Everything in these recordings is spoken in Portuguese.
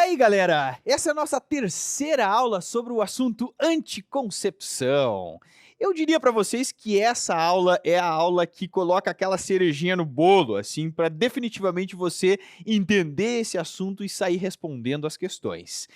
aí, galera? Essa é a nossa terceira aula sobre o assunto anticoncepção. Eu diria para vocês que essa aula é a aula que coloca aquela cerejinha no bolo, assim, para definitivamente você entender esse assunto e sair respondendo as questões.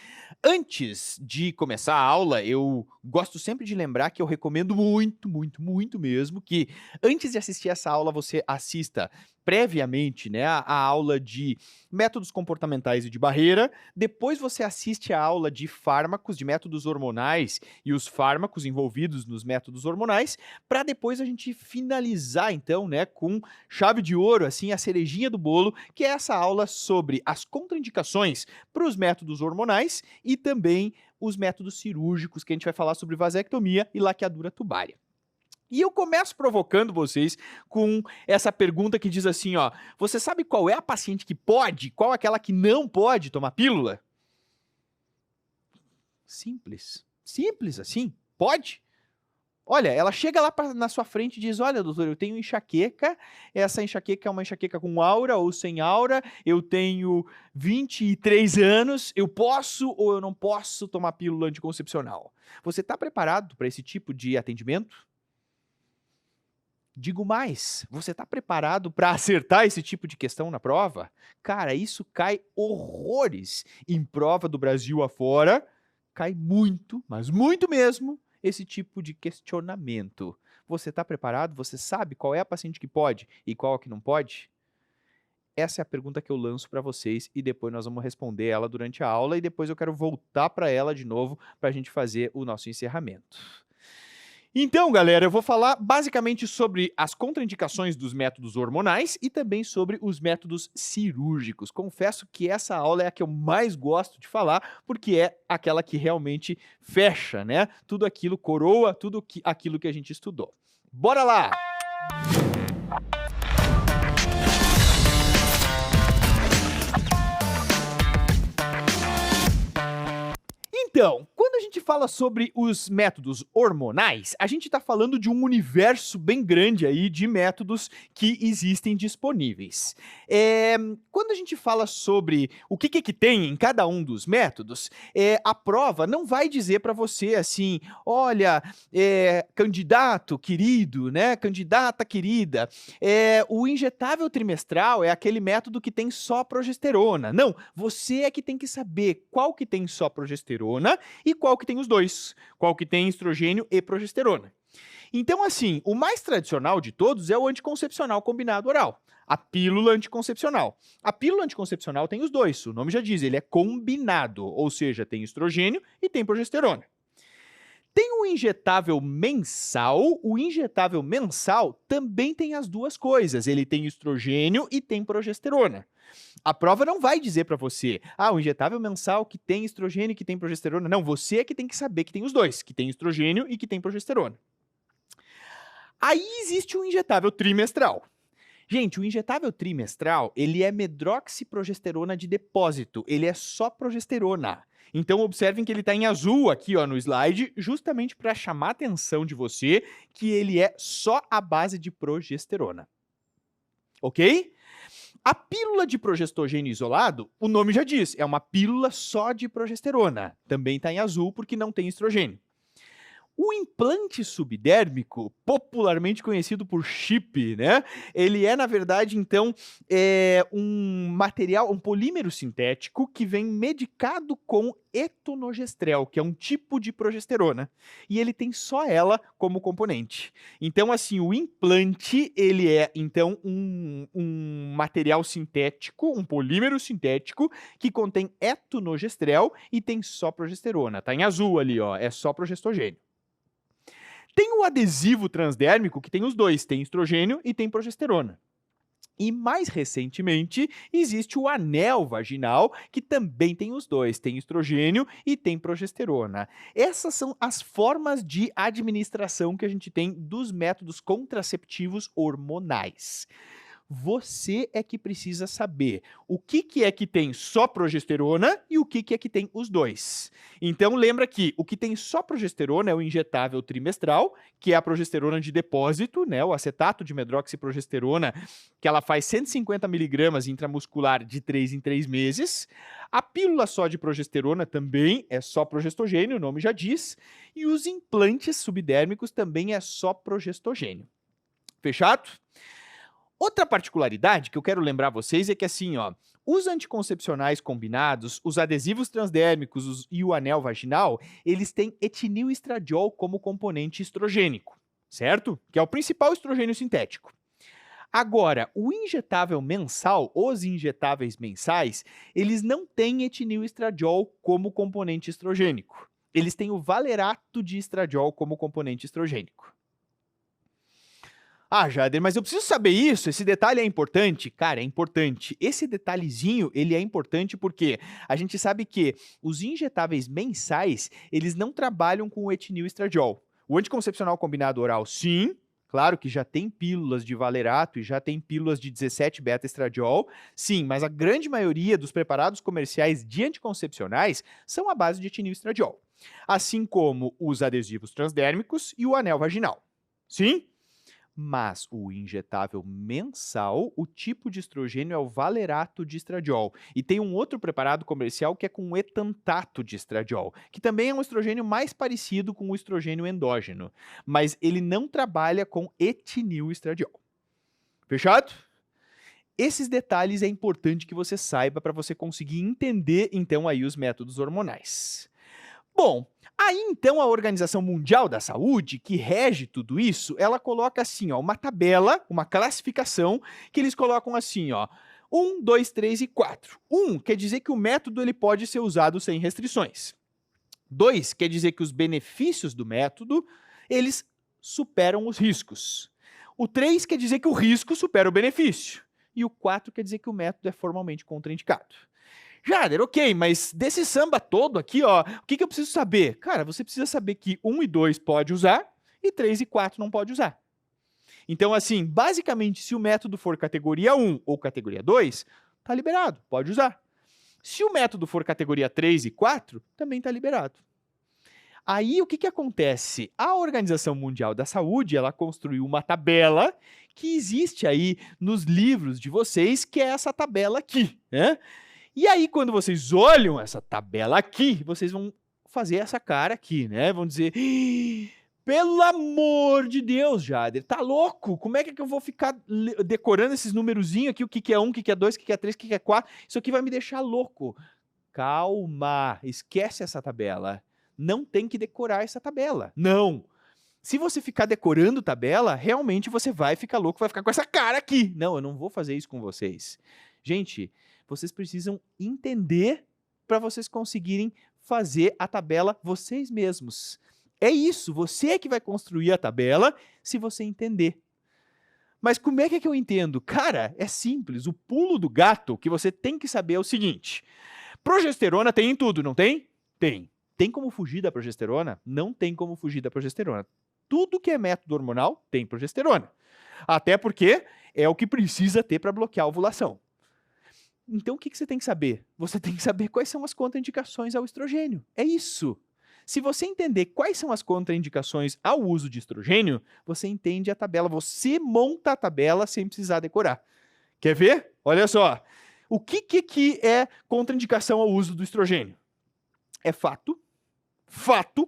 Antes de começar a aula, eu gosto sempre de lembrar que eu recomendo muito, muito, muito mesmo que antes de assistir essa aula você assista previamente, né, a aula de métodos comportamentais e de barreira. Depois você assiste a aula de fármacos, de métodos hormonais e os fármacos envolvidos nos métodos hormonais, para depois a gente finalizar então, né, com chave de ouro, assim, a cerejinha do bolo, que é essa aula sobre as contraindicações para os métodos hormonais e também os métodos cirúrgicos, que a gente vai falar sobre vasectomia e laqueadura tubária. E eu começo provocando vocês com essa pergunta que diz assim, ó: você sabe qual é a paciente que pode, qual aquela que não pode tomar pílula? Simples. Simples assim. Pode. Olha, ela chega lá na sua frente e diz: olha, doutor, eu tenho enxaqueca, essa enxaqueca é uma enxaqueca com aura ou sem aura, eu tenho 23 anos, eu posso ou eu não posso tomar pílula anticoncepcional? Você está preparado para esse tipo de atendimento? Digo mais, você está preparado para acertar esse tipo de questão na prova? Cara, isso cai horrores em prova do Brasil afora, cai muito, mas muito mesmo, esse tipo de questionamento. Você está preparado? Você sabe qual é a paciente que pode e qual a que não pode? Essa é a pergunta que eu lanço para vocês e depois nós vamos responder ela durante a aula e depois eu quero voltar para ela de novo para a gente fazer o nosso encerramento. Então, galera, eu vou falar basicamente sobre as contraindicações dos métodos hormonais e também sobre os métodos cirúrgicos. Confesso que essa aula é a que eu mais gosto de falar, porque é aquela que realmente fecha, né? Tudo aquilo, coroa aquilo que a gente estudou. Bora lá! Então, quando a gente fala sobre os métodos hormonais, a gente está falando de um universo bem grande aí de métodos que existem disponíveis. Quando a gente fala sobre o que tem em cada um dos métodos, a prova não vai dizer para você assim, olha, candidato querido, né, candidata querida, o injetável trimestral é aquele método que tem só progesterona. Não, você é que tem que saber qual que tem só progesterona e qual que tem os dois, qual que tem estrogênio e progesterona. Então, assim, o mais tradicional de todos é o anticoncepcional combinado oral, a pílula anticoncepcional. A pílula anticoncepcional tem os dois, o nome já diz, ele é combinado, ou seja, tem estrogênio e tem progesterona. Tem o injetável mensal também tem as duas coisas, ele tem estrogênio e tem progesterona. A prova não vai dizer para você, o injetável mensal que tem estrogênio e que tem progesterona. Não, você é que tem que saber que tem os dois, que tem estrogênio e que tem progesterona. Aí existe o injetável trimestral. Gente, o injetável trimestral, ele é medroxiprogesterona de depósito, ele é só progesterona. Então observem que ele está em azul aqui ó, no slide, justamente para chamar a atenção de você que ele é só a base de progesterona. Ok? A pílula de progestogênio isolado, o nome já diz, é uma pílula só de progesterona. Também está em azul porque não tem estrogênio. O implante subdérmico, popularmente conhecido por chip, né? Ele é, na verdade, então, um material, um polímero sintético que vem medicado com etonogestrel, que é um tipo de progesterona. E ele tem só ela como componente. Então, assim, o implante, ele é, então, um material sintético, um polímero sintético, que contém etonogestrel e tem só progesterona. Tá em azul ali, ó, é só progestogênio. Tem o adesivo transdérmico que tem os dois, tem estrogênio e tem progesterona. E mais recentemente, existe o anel vaginal, que também tem os dois, tem estrogênio e tem progesterona. Essas são as formas de administração que a gente tem dos métodos contraceptivos hormonais. Você é que precisa saber o que é que tem só progesterona e o que é que tem os dois. Então lembra que o que tem só progesterona é o injetável trimestral, que é a progesterona de depósito, né, o acetato de medroxiprogesterona, que ela faz 150 miligramas intramuscular de 3 em 3 meses. A pílula só de progesterona também é só progestogênio, o nome já diz. E os implantes subdérmicos também é só progestogênio. Fechado? Outra particularidade que eu quero lembrar vocês é que assim, ó, os anticoncepcionais combinados, os adesivos transdérmicos e o anel vaginal, eles têm etililestradiol como componente estrogênico, certo? Que é o principal estrogênio sintético. Agora, o injetável mensal, os injetáveis mensais, eles não têm etililestradiol como componente estrogênico. Eles têm o valerato de estradiol como componente estrogênico. Ah, Jader, mas eu preciso saber isso? Esse detalhe é importante? Cara, é importante. Esse detalhezinho, ele é importante porque a gente sabe que os injetáveis mensais, eles não trabalham com o etililestradiol. O anticoncepcional combinado oral, sim. Claro que já tem pílulas de valerato e já tem pílulas de 17 beta-estradiol, sim, mas a grande maioria dos preparados comerciais de anticoncepcionais são à base de etililestradiol, assim como os adesivos transdérmicos e o anel vaginal. Sim? Mas o injetável mensal, o tipo de estrogênio é o valerato de estradiol. E tem um outro preparado comercial que é com etantato de estradiol, que também é um estrogênio mais parecido com o estrogênio endógeno, mas ele não trabalha com etililestradiol. Fechado? Esses detalhes é importante que você saiba para você conseguir entender então aí os métodos hormonais. Bom, aí então a Organização Mundial da Saúde, que rege tudo isso, ela coloca assim, ó, uma tabela, uma classificação, que eles colocam assim, ó, 1, 2, 3 e 4. 1 quer dizer que o método ele pode ser usado sem restrições. 2 quer dizer que os benefícios do método, eles superam os riscos. O 3 quer dizer que o risco supera o benefício. E o 4 quer dizer que o método é formalmente contraindicado. Jader, ok, mas desse samba todo aqui, ó, o que eu preciso saber? Cara, você precisa saber que 1 e 2 pode usar e 3 e 4 não pode usar. Então, assim, basicamente, se o método for categoria 1 ou categoria 2, tá liberado, pode usar. Se o método for categoria 3 e 4, também tá liberado. Aí, o que acontece? A Organização Mundial da Saúde, ela construiu uma tabela que existe aí nos livros de vocês, que é essa tabela aqui, né? E aí, quando vocês olham essa tabela aqui, vocês vão fazer essa cara aqui, né? Vão dizer, pelo amor de Deus, Jader, tá louco? Como é que eu vou ficar decorando esses numerozinhos aqui? O que é 1, o que é 2, o que é 3, o que é 4? Isso aqui vai me deixar louco. Calma, esquece essa tabela. Não tem que decorar essa tabela. Não. Se você ficar decorando tabela, realmente você vai ficar louco, vai ficar com essa cara aqui. Não, eu não vou fazer isso com vocês. Gente, vocês precisam entender para vocês conseguirem fazer a tabela vocês mesmos. É isso, você é que vai construir a tabela se você entender. Mas como é que eu entendo? Cara, é simples. O pulo do gato que você tem que saber é o seguinte. Progesterona tem em tudo, não tem? Tem. Tem como fugir da progesterona? Não tem como fugir da progesterona. Tudo que é método hormonal tem progesterona. Até porque é o que precisa ter para bloquear a ovulação. Então, o que você tem que saber? Você tem que saber quais são as contraindicações ao estrogênio. É isso. Se você entender quais são as contraindicações ao uso de estrogênio, você entende a tabela. Você monta a tabela sem precisar decorar. Quer ver? Olha só. O que é contraindicação ao uso do estrogênio? É fato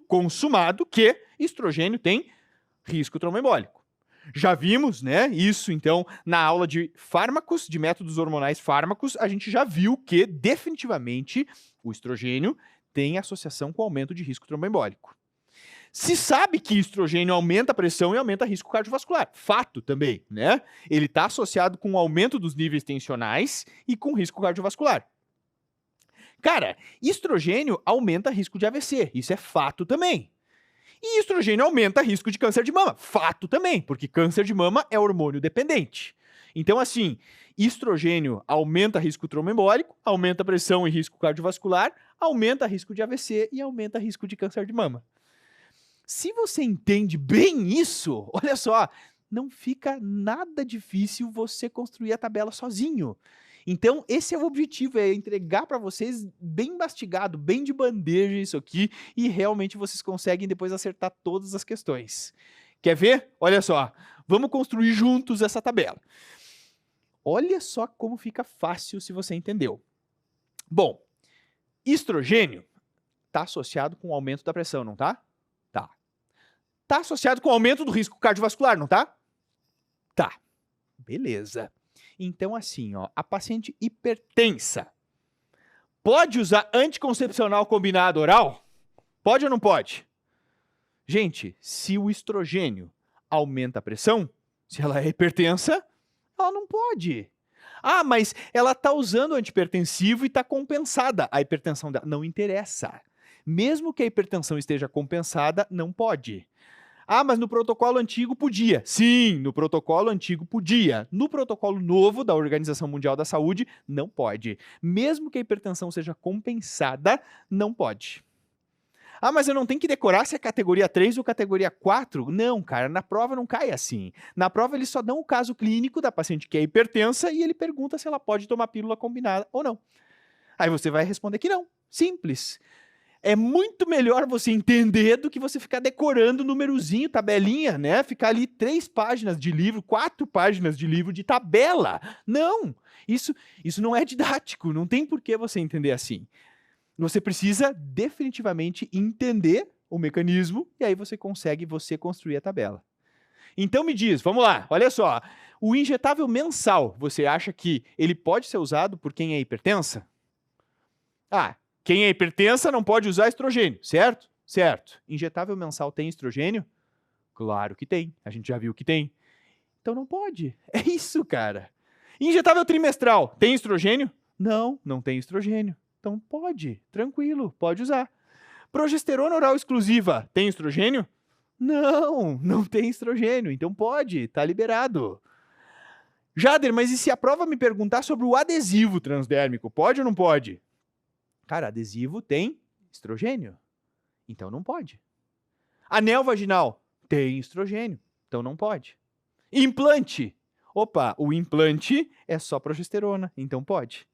consumado que estrogênio tem risco tromboembólico. Já vimos, né, isso então na aula de fármacos, de métodos hormonais fármacos, a gente já viu que definitivamente o estrogênio tem associação com aumento de risco tromboembólico. Se sabe que estrogênio aumenta a pressão e aumenta o risco cardiovascular. Fato também, né? Ele está associado com o aumento dos níveis tensionais e com risco cardiovascular. Cara, estrogênio aumenta risco de AVC. Isso é fato também. E estrogênio aumenta risco de câncer de mama. Fato também, porque câncer de mama é hormônio dependente. Então, assim, estrogênio aumenta risco tromboembólico, aumenta a pressão e risco cardiovascular, aumenta risco de AVC e aumenta risco de câncer de mama. Se você entende bem isso, olha só, não fica nada difícil você construir a tabela sozinho. Então, esse é o objetivo, é entregar para vocês bem mastigado, bem de bandeja isso aqui, e realmente vocês conseguem depois acertar todas as questões. Quer ver? Olha só, vamos construir juntos essa tabela. Olha só como fica fácil se você entendeu. Bom, estrogênio está associado com o aumento da pressão, não tá? Tá. Tá associado com o aumento do risco cardiovascular, não tá? Tá. Beleza. Então, assim, ó, a paciente hipertensa pode usar anticoncepcional combinado oral? Pode ou não pode? Gente, se o estrogênio aumenta a pressão, se ela é hipertensa, ela não pode. Ah, mas ela está usando antihipertensivo e está compensada. A hipertensão dela não interessa. Mesmo que a hipertensão esteja compensada, não pode. Ah, mas no protocolo antigo podia. Sim, no protocolo antigo podia. No protocolo novo da Organização Mundial da Saúde, não pode. Mesmo que a hipertensão seja compensada, não pode. Ah, mas eu não tenho que decorar se é categoria 3 ou categoria 4? Não, cara, na prova não cai assim. Na prova eles só dão o caso clínico da paciente que é hipertensa e ele pergunta se ela pode tomar pílula combinada ou não. Aí você vai responder que não. Simples. É muito melhor você entender do que você ficar decorando númerozinho, tabelinha, né? Ficar ali 3 páginas de livro, 4 páginas de livro de tabela. Não! Isso não é didático, não tem por que você entender assim. Você precisa definitivamente entender o mecanismo e aí você consegue construir a tabela. Então me diz, vamos lá, olha só. O injetável mensal, você acha que ele pode ser usado por quem é hipertensa? Ah, quem é hipertensa não pode usar estrogênio, certo? Certo. Injetável mensal tem estrogênio? Claro que tem, a gente já viu que tem. Então não pode. É isso, cara. Injetável trimestral tem estrogênio? Não, não tem estrogênio. Então pode, tranquilo, pode usar. Progesterona oral exclusiva tem estrogênio? Não, não tem estrogênio, então pode, tá liberado. Jader, mas e se a prova me perguntar sobre o adesivo transdérmico, pode ou não pode? Cara, adesivo tem estrogênio, então não pode. Anel vaginal tem estrogênio, então não pode. Implante, opa, o implante é só progesterona, então pode.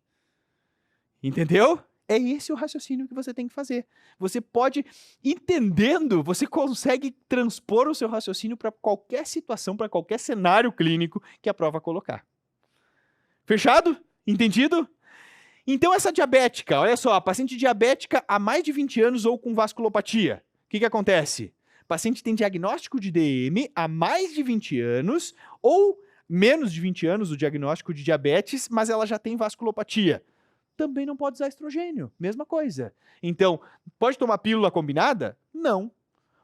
Entendeu? É esse o raciocínio que você tem que fazer. Você pode, entendendo, você consegue transpor o seu raciocínio para qualquer situação, para qualquer cenário clínico que a prova colocar. Fechado? Entendido? Então essa diabética, olha só, paciente diabética há mais de 20 anos ou com vasculopatia. O que acontece? O paciente tem diagnóstico de DM há mais de 20 anos ou menos de 20 anos o diagnóstico de diabetes, mas ela já tem vasculopatia. Também não pode usar estrogênio, mesma coisa. Então, pode tomar pílula combinada? Não.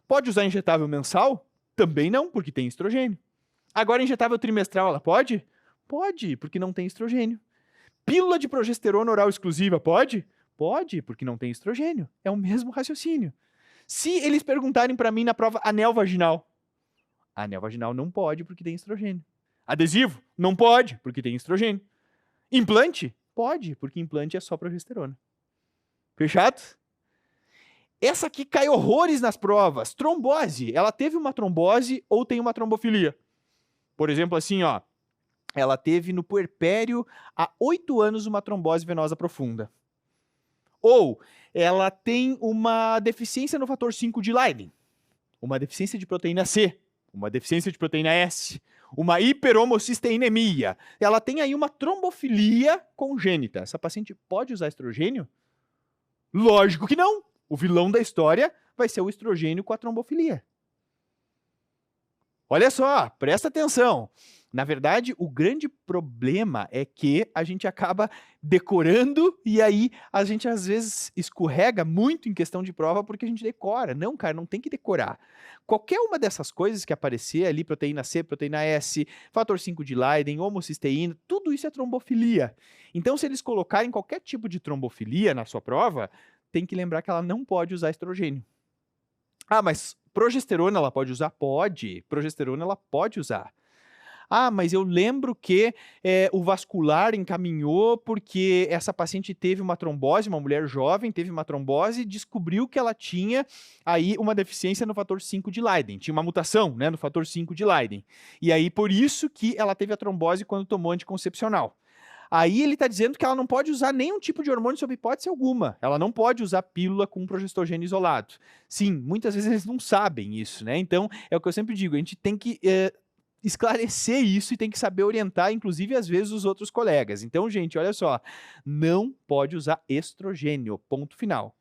Pode usar injetável mensal? Também não, porque tem estrogênio. Agora, injetável trimestral, ela pode? Pode, porque não tem estrogênio. Pílula de progesterona oral exclusiva, pode? Pode, porque não tem estrogênio. É o mesmo raciocínio. Se eles perguntarem para mim na prova anel vaginal não pode, porque tem estrogênio. Adesivo? Não pode, porque tem estrogênio. Implante? Pode, porque implante é só progesterona. Fechado? Essa aqui cai horrores nas provas. Trombose. Ela teve uma trombose ou tem uma trombofilia? Por exemplo, assim, ó. Ela teve no puerpério há 8 anos uma trombose venosa profunda. Ou ela tem uma deficiência no fator 5 de Leiden. Uma deficiência de proteína C. Uma deficiência de proteína S. Uma hiperhomocisteinemia. Ela tem aí uma trombofilia congênita. Essa paciente pode usar estrogênio? Lógico que não. O vilão da história vai ser o estrogênio com a trombofilia. Olha só, presta atenção. Na verdade, o grande problema é que a gente acaba decorando e aí a gente às vezes escorrega muito em questão de prova porque a gente decora. Não, cara, não tem que decorar. Qualquer uma dessas coisas que aparecer ali, proteína C, proteína S, fator 5 de Leiden, homocisteína, tudo isso é trombofilia. Então, se eles colocarem qualquer tipo de trombofilia na sua prova, tem que lembrar que ela não pode usar estrogênio. Ah, mas progesterona ela pode usar? Pode. Progesterona ela pode usar. Ah, mas eu lembro que o vascular encaminhou porque essa paciente teve uma trombose, uma mulher jovem teve uma trombose e descobriu que ela tinha aí uma deficiência no fator 5 de Leiden. Tinha uma mutação, né, no fator 5 de Leiden. E aí, por isso que ela teve a trombose quando tomou anticoncepcional. Aí ele está dizendo que ela não pode usar nenhum tipo de hormônio sob hipótese alguma. Ela não pode usar pílula com progestogênio isolado. Sim, muitas vezes eles não sabem isso, né? Então, é o que eu sempre digo, a gente tem que esclarecer isso e tem que saber orientar, inclusive, às vezes, os outros colegas. Então, gente, olha só, não pode usar estrogênio, ponto final.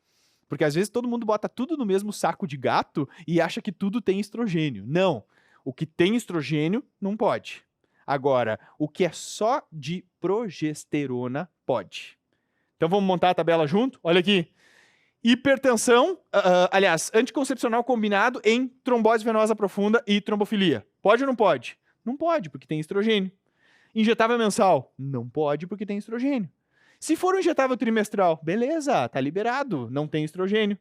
Porque às vezes todo mundo bota tudo no mesmo saco de gato e acha que tudo tem estrogênio. Não, o que tem estrogênio não pode. Agora, o que é só de progesterona pode. Então vamos montar a tabela junto? Olha aqui. Hipertensão, aliás, anticoncepcional combinado em trombose venosa profunda e trombofilia. Pode ou não pode? Não pode, porque tem estrogênio. Injetável mensal? Não pode, porque tem estrogênio. Se for um injetável trimestral, beleza, tá liberado, não tem estrogênio.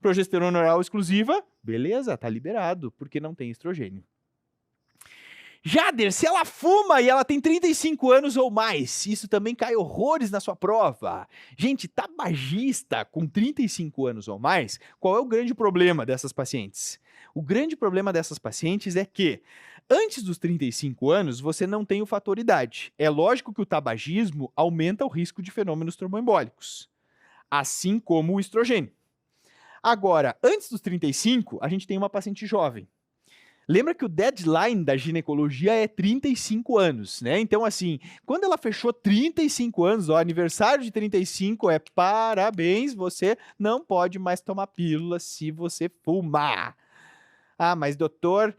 Progesterona oral exclusiva, beleza, tá liberado, porque não tem estrogênio. Jader, se ela fuma e ela tem 35 anos ou mais, isso também cai horrores na sua prova. Gente, tabagista com 35 anos ou mais, qual é o grande problema dessas pacientes? O grande problema dessas pacientes é que, antes dos 35 anos, você não tem o fator idade. É lógico que o tabagismo aumenta o risco de fenômenos tromboembólicos, assim como o estrogênio. Agora, antes dos 35, a gente tem uma paciente jovem. Lembra que o deadline da ginecologia é 35 anos, né? Então, assim, quando ela fechou 35 anos, ó, aniversário de 35 é parabéns, você não pode mais tomar pílula se você fumar. Ah, mas doutor,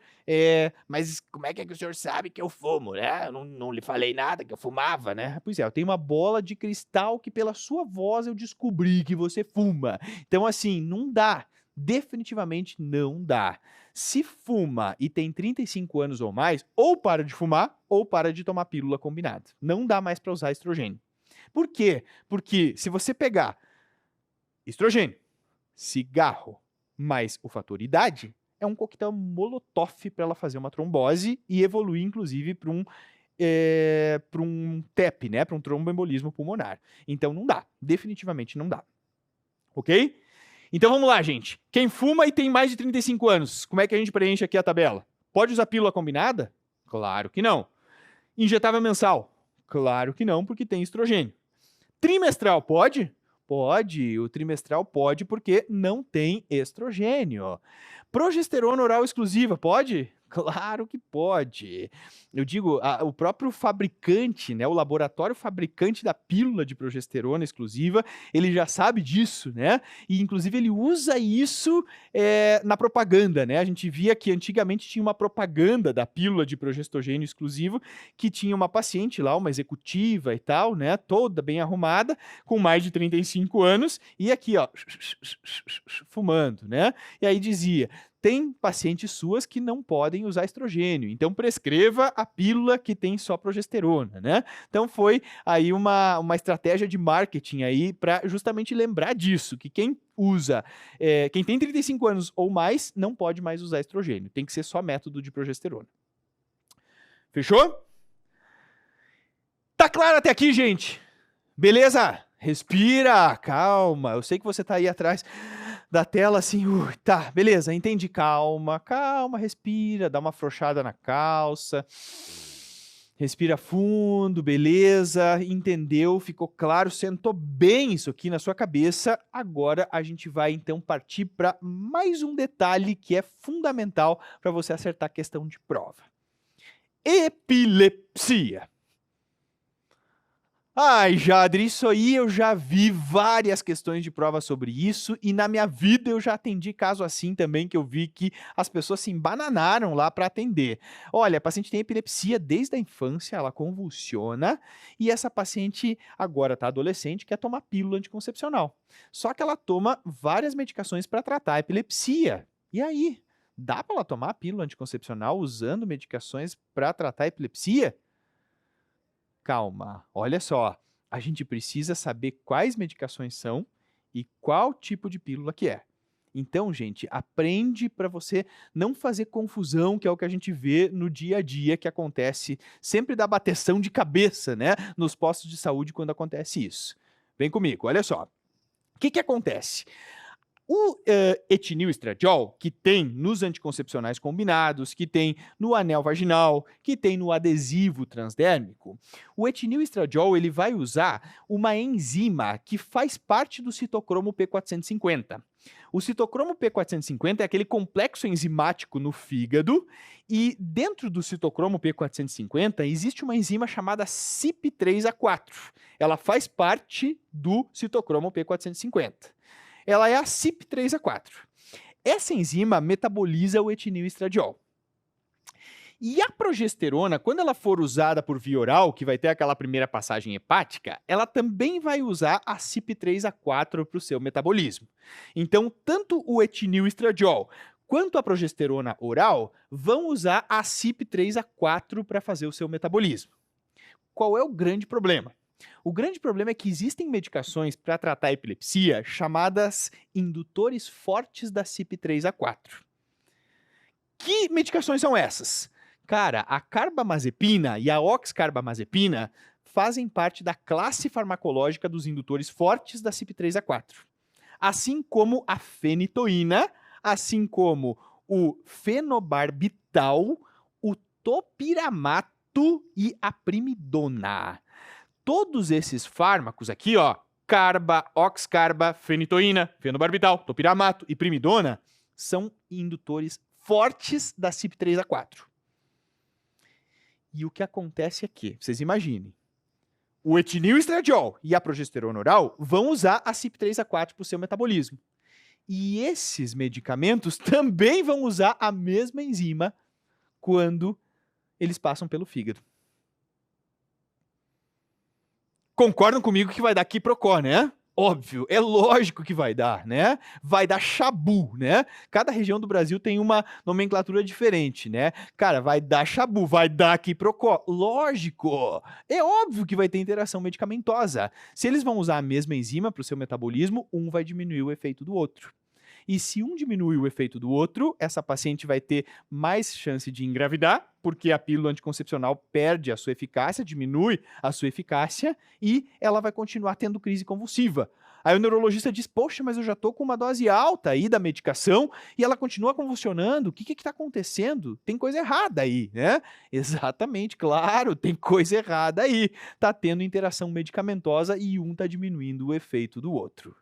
mas como é que o senhor sabe que eu fumo, né? Eu não lhe falei nada que eu fumava, né? Pois é, eu tenho uma bola de cristal que pela sua voz eu descobri que você fuma. Então, assim, não dá. Definitivamente não dá. Se fuma e tem 35 anos ou mais, ou para de fumar ou para de tomar pílula combinada. Não dá mais para usar estrogênio. Por quê? Porque se você pegar estrogênio, cigarro, mais o fator idade, é um coquetel molotov para ela fazer uma trombose e evoluir, inclusive, para um TEP, né? Para um tromboembolismo pulmonar. Então não dá. Definitivamente não dá. Ok? Então vamos lá, gente. Quem fuma e tem mais de 35 anos, como é que a gente preenche aqui a tabela? Pode usar pílula combinada? Claro que não. Injetável mensal? Claro que não, porque tem estrogênio. Trimestral pode? Pode, o trimestral pode porque não tem estrogênio. Progesterona oral exclusiva pode? Claro que pode. Eu digo, o próprio fabricante, né, o laboratório fabricante da pílula de progesterona exclusiva, ele já sabe disso, né? E inclusive ele usa isso na propaganda, né? A gente via que antigamente tinha uma propaganda da pílula de progestogênio exclusivo que tinha uma paciente lá, uma executiva e tal, né, toda bem arrumada, com mais de 35 anos, e aqui, ó, fumando, né? E aí dizia: tem pacientes suas que não podem usar estrogênio, então prescreva a pílula que tem só progesterona, né? Então foi aí uma estratégia de marketing aí para justamente lembrar disso, que quem usa, quem tem 35 anos ou mais não pode mais usar estrogênio, tem que ser só método de progesterona. Fechou? Tá claro até aqui, gente? Beleza? Respira, calma. Eu sei que você tá aí atrás da tela assim, tá, beleza, entendi. Calma, calma, respira, dá uma afrouxada na calça. Respira fundo, beleza, entendeu, ficou claro, sentou bem isso aqui na sua cabeça. Agora a gente vai então partir para mais um detalhe que é fundamental para você acertar a questão de prova. Epilepsia. Ai, Jadre, isso aí eu já vi várias questões de prova sobre isso e na minha vida eu já atendi caso assim também que eu vi que as pessoas se embananaram lá para atender. Olha, a paciente tem epilepsia desde a infância, ela convulsiona e essa paciente agora está adolescente, quer tomar pílula anticoncepcional. Só que ela toma várias medicações para tratar a epilepsia. E aí, dá para ela tomar pílula anticoncepcional usando medicações para tratar a epilepsia? Calma, olha só, a gente precisa saber quais medicações são e qual tipo de pílula que é. Então, gente, aprende para você não fazer confusão, que é o que a gente vê no dia a dia, que acontece, sempre dá bateção de cabeça, né, nos postos de saúde quando acontece isso. Vem comigo, olha só. O que acontece? O etilneestradiol, que tem nos anticoncepcionais combinados, que tem no anel vaginal, que tem no adesivo transdérmico, o etilneestradiol ele vai usar uma enzima que faz parte do citocromo P450. O citocromo P450 é aquele complexo enzimático no fígado e dentro do citocromo P450 existe uma enzima chamada CYP3A4. Ela faz parte do citocromo P450. Ela é a CYP3A4. Essa enzima metaboliza o etilneestradiol. E a progesterona, quando ela for usada por via oral, que vai ter aquela primeira passagem hepática, ela também vai usar a CYP3A4 para o seu metabolismo. Então, tanto o etilneestradiol quanto a progesterona oral vão usar a CYP3A4 para fazer o seu metabolismo. Qual é o grande problema? O grande problema é que existem medicações para tratar a epilepsia chamadas indutores fortes da CYP3A4. Que medicações são essas? Cara, a carbamazepina e a oxcarbamazepina fazem parte da classe farmacológica dos indutores fortes da CYP3A4. Assim como a fenitoína, assim como o fenobarbital, o topiramato e a primidona. Todos esses fármacos aqui, ó, carba, oxcarba, fenitoína, fenobarbital, topiramato e primidona, são indutores fortes da CYP3A4. E o que acontece aqui? Vocês imaginem. O etilneestradiol e a progesterona oral vão usar a CYP3A4 para o seu metabolismo. E esses medicamentos também vão usar a mesma enzima quando eles passam pelo fígado. Concordam comigo que vai dar quiprocó, né? Óbvio, é lógico que vai dar, né? Vai dar chabu, né? Cada região do Brasil tem uma nomenclatura diferente, né? Cara, vai dar chabu, vai dar quiprocó. Lógico! É óbvio que vai ter interação medicamentosa. Se eles vão usar a mesma enzima para o seu metabolismo, um vai diminuir o efeito do outro. E se um diminui o efeito do outro, essa paciente vai ter mais chance de engravidar, porque a pílula anticoncepcional perde a sua eficácia, diminui a sua eficácia e ela vai continuar tendo crise convulsiva. Aí o neurologista diz, poxa, mas eu já estou com uma dose alta aí da medicação e ela continua convulsionando, o que está acontecendo? Tem coisa errada aí, né? Exatamente, claro, tem coisa errada aí. Está tendo interação medicamentosa e um está diminuindo o efeito do outro.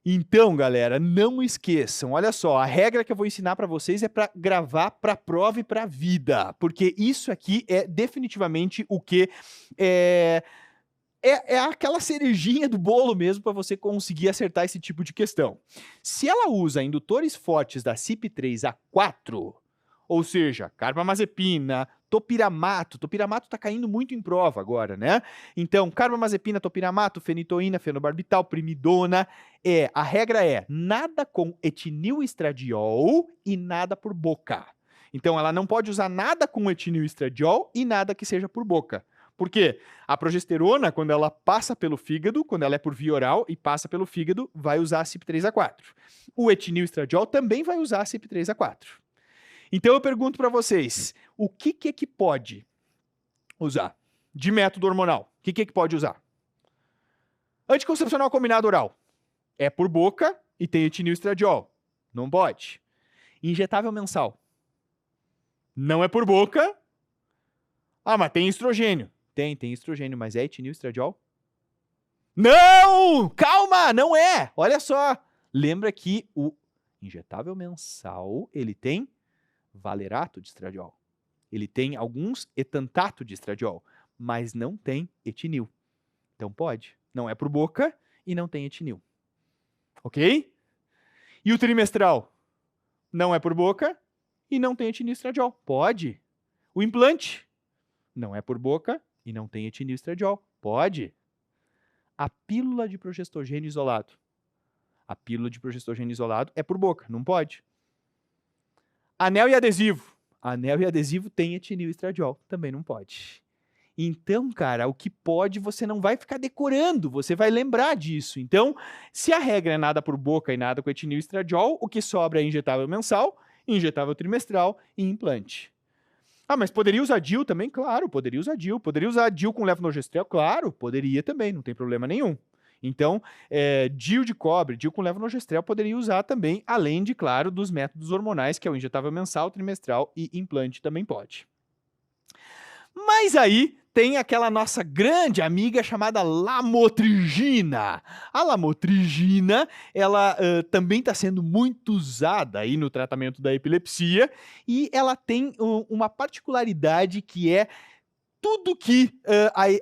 Então, galera, não esqueçam, olha só, a regra que eu vou ensinar para vocês é para gravar para a prova e para a vida, porque isso aqui é definitivamente o que é aquela cerejinha do bolo mesmo para você conseguir acertar esse tipo de questão. Se ela usa indutores fortes da CYP3A4, ou seja, carbamazepina, topiramato está caindo muito em prova agora, né? Então, carbamazepina, topiramato, fenitoína, fenobarbital, primidona, a regra é nada com etilneestradiol e nada por boca. Então, ela não pode usar nada com etilneestradiol e nada que seja por boca. Por quê? A progesterona, quando ela passa pelo fígado, quando ela é por via oral e passa pelo fígado, vai usar a CYP3A4. O etilneestradiol também vai usar a CYP3A4. Então eu pergunto para vocês, o que pode usar de método hormonal? O que pode usar? Anticoncepcional combinado oral. É por boca e tem etilneestradiol. Não pode. Injetável mensal. Não é por boca. Ah, mas tem estrogênio. Tem estrogênio, mas é etilneestradiol? Não! Calma, não é! Olha só. Lembra que o injetável mensal, ele tem valerato de estradiol. Ele tem alguns etantato de estradiol, mas não tem etinil. Então pode. Não é por boca e não tem etinil. Ok? E o trimestral? Não é por boca e não tem etilneestradiol. Pode. O implante? Não é por boca e não tem etilneestradiol. Pode. A pílula de progestogênio isolado? A pílula de progestogênio isolado é por boca. Não pode. Anel e adesivo. Anel e adesivo tem etilneestradiol. Também não pode. Então, cara, o que pode, você não vai ficar decorando, você vai lembrar disso. Então, se a regra é nada por boca e nada com etinil e estradiol, o que sobra é injetável mensal, injetável trimestral e implante. Ah, mas poderia usar DIU também? Claro, poderia usar DIU. Poderia usar DIU com levonorgestrel? Claro, poderia também, não tem problema nenhum. Então, DIU de cobre, DIU com levonorgestrel poderia usar também, além de, claro, dos métodos hormonais, que é o injetável mensal, trimestral e implante também pode. Mas aí tem aquela nossa grande amiga chamada lamotrigina. A lamotrigina, ela também está sendo muito usada aí no tratamento da epilepsia e ela tem uma particularidade que é tudo que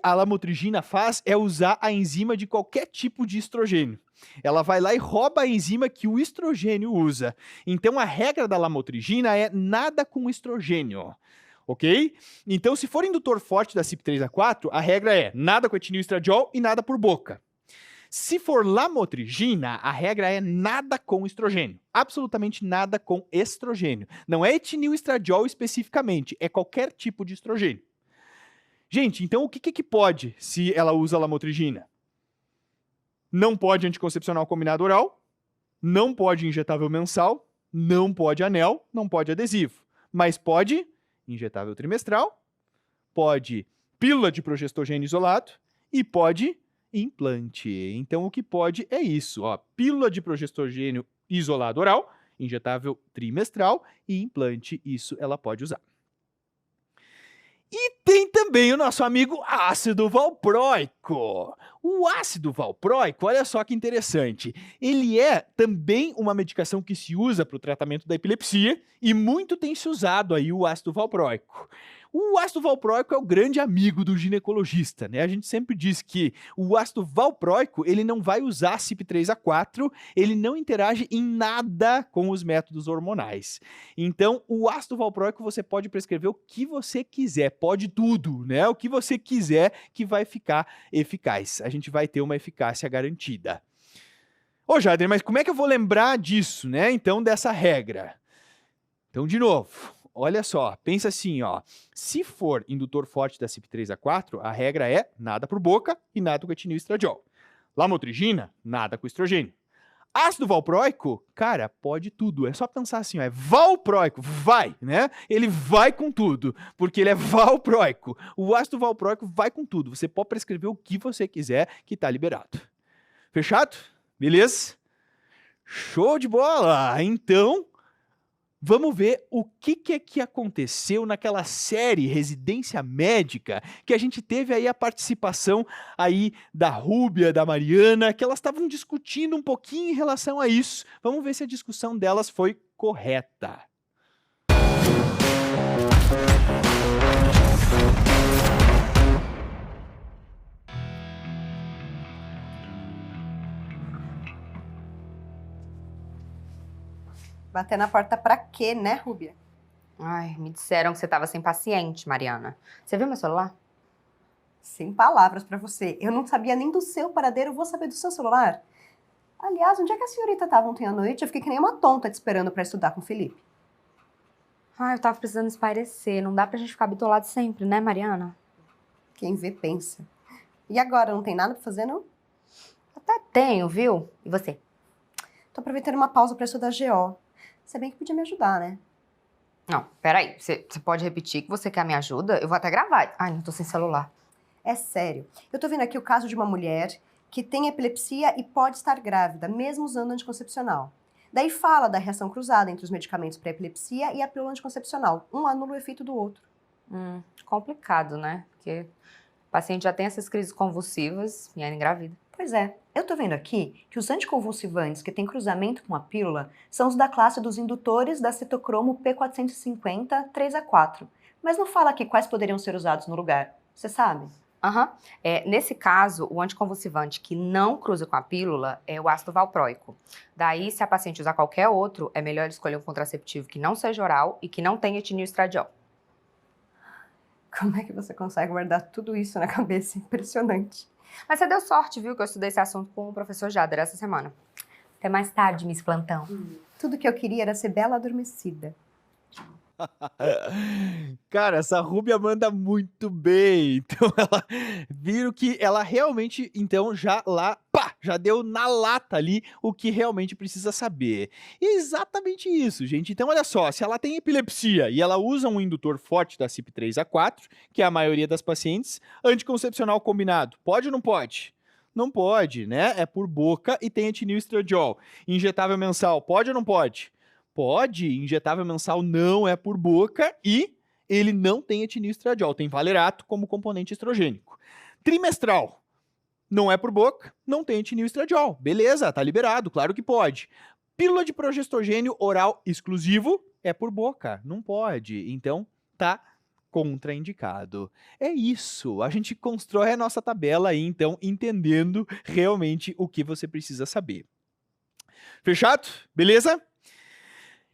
a lamotrigina faz é usar a enzima de qualquer tipo de estrogênio. Ela vai lá e rouba a enzima que o estrogênio usa. Então a regra da lamotrigina é nada com estrogênio. Ok? Então, se for indutor forte da CYP3A4, a regra é nada com etinil estradiol e nada por boca. Se for lamotrigina, a regra é nada com estrogênio. Absolutamente nada com estrogênio. Não é etinil estradiol especificamente, é qualquer tipo de estrogênio. Gente, então o que pode se ela usa lamotrigina? Não pode anticoncepcional combinado oral, não pode injetável mensal, não pode anel, não pode adesivo. Mas pode injetável trimestral, pode pílula de progestogênio isolado e pode implante. Então, o que pode é isso, ó, pílula de progestogênio isolado oral, injetável trimestral e implante, isso ela pode usar. E tem também o nosso amigo ácido valproico. O ácido valproico, olha só que interessante, ele é também uma medicação que se usa para o tratamento da epilepsia e muito tem se usado aí o ácido valproico. O ácido valproico é o grande amigo do ginecologista, né? A gente sempre diz que o ácido valproico, ele não vai usar CYP3A4, ele não interage em nada com os métodos hormonais. Então, o ácido valproico você pode prescrever o que você quiser, pode tudo, né? O que você quiser que vai ficar eficaz. A gente vai ter uma eficácia garantida. Ô, Jader, mas como é que eu vou lembrar disso, né? Então, dessa regra. Então, de novo, olha só, pensa assim, ó. Se for indutor forte da CYP3A4, a regra é nada por boca e nada com etinil estradiol. Lamotrigina, nada com estrogênio. Ácido valproico, cara, pode tudo. É só pensar assim, ó, é valproico, vai, né? Ele vai com tudo, porque ele é valproico. O ácido valproico vai com tudo. Você pode prescrever o que você quiser que tá liberado. Fechado? Beleza? Show de bola! Então, vamos ver o que é que aconteceu naquela série Residência Médica, que a gente teve aí a participação aí da Rúbia, da Mariana, que elas estavam discutindo um pouquinho em relação a isso. Vamos ver se a discussão delas foi correta. Bater na porta pra quê, né, Rúbia? Ai, me disseram que você tava sem paciente, Mariana. Você viu meu celular? Sem palavras pra você. Eu não sabia nem do seu paradeiro, eu vou saber do seu celular. Aliás, onde é que a senhorita estava ontem à noite? Eu fiquei que nem uma tonta te esperando pra estudar com o Felipe. Ai, eu tava precisando espairecer. Não dá pra gente ficar bitolado sempre, né, Mariana? Quem vê, pensa. E agora, não tem nada pra fazer, não? Até tenho, viu? E você? Tô aproveitando uma pausa pra estudar GO. Você bem que podia me ajudar, né? Não, peraí. Você pode repetir que você quer a minha ajuda? Eu vou até gravar. Ai, não tô sem celular. É sério. Eu tô vendo aqui o caso de uma mulher que tem epilepsia e pode estar grávida, mesmo usando anticoncepcional. Daí fala da reação cruzada entre os medicamentos para epilepsia e a pílula anticoncepcional. Um anula o efeito do outro. Complicado, né? Porque o paciente já tem essas crises convulsivas e ainda engravida. Pois é. Eu tô vendo aqui que os anticonvulsivantes que têm cruzamento com a pílula são os da classe dos indutores da citocromo P450 3A4. Mas não fala aqui quais poderiam ser usados no lugar. Você sabe? Nesse caso, o anticonvulsivante que não cruza com a pílula é o ácido valproico. Daí, se a paciente usar qualquer outro, é melhor escolher um contraceptivo que não seja oral e que não tenha etinil estradiol. Como é que você consegue guardar tudo isso na cabeça? Impressionante. Mas você deu sorte, viu, que eu estudei esse assunto com o professor Jader essa semana. Até mais tarde, Miss Plantão. Tudo que eu queria era ser bela adormecida. Cara, essa Rúbia manda muito bem. Então ela viram que ela realmente, então já lá, pá, já deu na lata ali o que realmente precisa saber. E é exatamente isso, gente. Então olha só, se ela tem epilepsia e ela usa um indutor forte da CYP3A4, que é a maioria das pacientes, anticoncepcional combinado, pode ou não pode? Não pode, né? É por boca e tem etinil estradiol. Injetável mensal, pode ou não pode? Pode, injetável mensal não é por boca e ele não tem etinil estradiol, tem valerato como componente estrogênico. Trimestral, não é por boca, não tem etinil estradiol. Beleza, tá liberado, claro que pode. Pílula de progestogênio oral exclusivo é por boca, não pode. Então, tá contraindicado. É isso, a gente constrói a nossa tabela aí, então, entendendo realmente o que você precisa saber. Fechado? Beleza?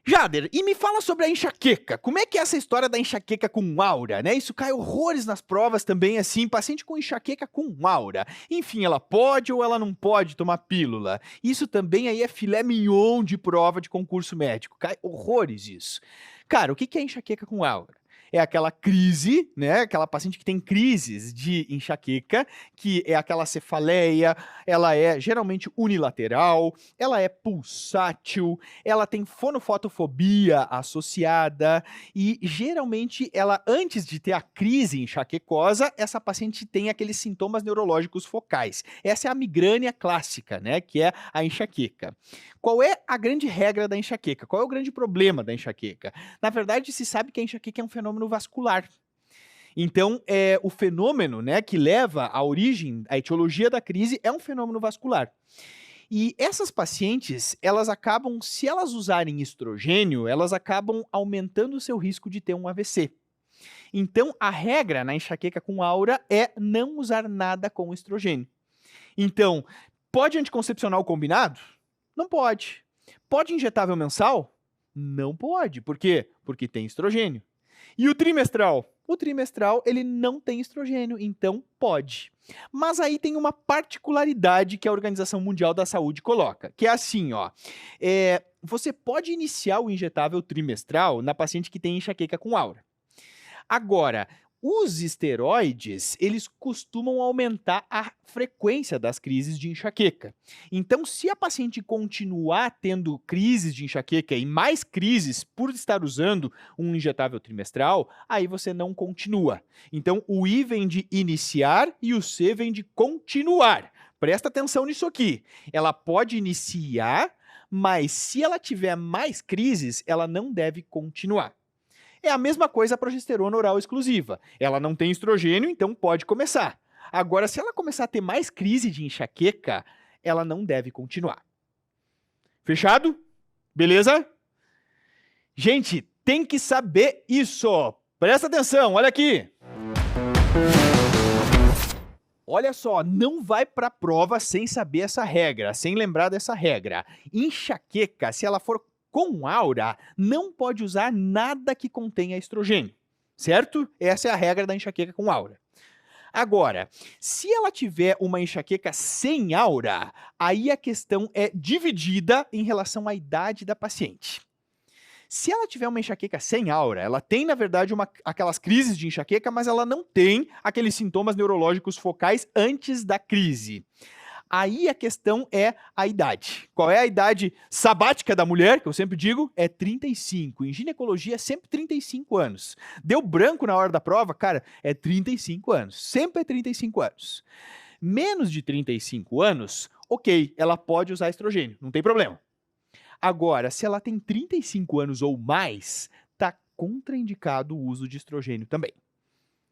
Jader, e me fala sobre a enxaqueca. Como é que é essa história da enxaqueca com aura, né? Isso cai horrores nas provas também, assim, paciente com enxaqueca com aura. Enfim, ela pode ou ela não pode tomar pílula? Isso também aí é filé mignon de prova de concurso médico. Cai horrores isso. Cara, o que é enxaqueca com aura? É aquela crise, né? Aquela paciente que tem crises de enxaqueca, que é aquela cefaleia, ela é geralmente unilateral, ela é pulsátil, ela tem fonofotofobia associada e geralmente ela, antes de ter a crise enxaquecosa, essa paciente tem aqueles sintomas neurológicos focais. Essa é a migrânia clássica, né? Que é a enxaqueca. Qual é a grande regra da enxaqueca? Qual é o grande problema da enxaqueca? Na verdade, se sabe que a enxaqueca é um fenômeno vascular. Então, o fenômeno, né, que leva à origem, à etiologia da crise, é um fenômeno vascular. E essas pacientes, elas acabam, se elas usarem estrogênio, elas acabam aumentando o seu risco de ter um AVC. Então, a regra na enxaqueca com aura é não usar nada com estrogênio. Então, pode anticoncepcional combinado? Não pode. Pode injetável mensal? Não pode. Por quê? Porque tem estrogênio. E o trimestral? O trimestral, ele não tem estrogênio, então pode. Mas aí tem uma particularidade que a Organização Mundial da Saúde coloca, que é assim, ó. Você pode iniciar o injetável trimestral na paciente que tem enxaqueca com aura. Agora, os esteroides, eles costumam aumentar a frequência das crises de enxaqueca. Então, se a paciente continuar tendo crises de enxaqueca e mais crises por estar usando um injetável trimestral, aí você não continua. Então, o I vem de iniciar e o C vem de continuar. Presta atenção nisso aqui. Ela pode iniciar, mas se ela tiver mais crises, ela não deve continuar. É a mesma coisa a progesterona oral exclusiva. Ela não tem estrogênio, então pode começar. Agora, se ela começar a ter mais crise de enxaqueca, ela não deve continuar. Fechado? Beleza? Gente, tem que saber isso. Presta atenção, olha aqui. Olha só, não vai para a prova sem saber essa regra, sem lembrar dessa regra. Enxaqueca, se ela for com aura, não pode usar nada que contenha estrogênio, certo? Essa é a regra da enxaqueca com aura. Agora, se ela tiver uma enxaqueca sem aura, aí a questão é dividida em relação à idade da paciente. Se ela tiver uma enxaqueca sem aura, ela tem, na verdade, aquelas crises de enxaqueca, mas ela não tem aqueles sintomas neurológicos focais antes da crise. Aí a questão é a idade. Qual é a idade sabática da mulher, que eu sempre digo? É 35. Em ginecologia, sempre 35 anos. Deu branco na hora da prova? Cara, é 35 anos. Sempre é 35 anos. Menos de 35 anos, ok, ela pode usar estrogênio, não tem problema. Agora, se ela tem 35 anos ou mais, tá contraindicado o uso de estrogênio também.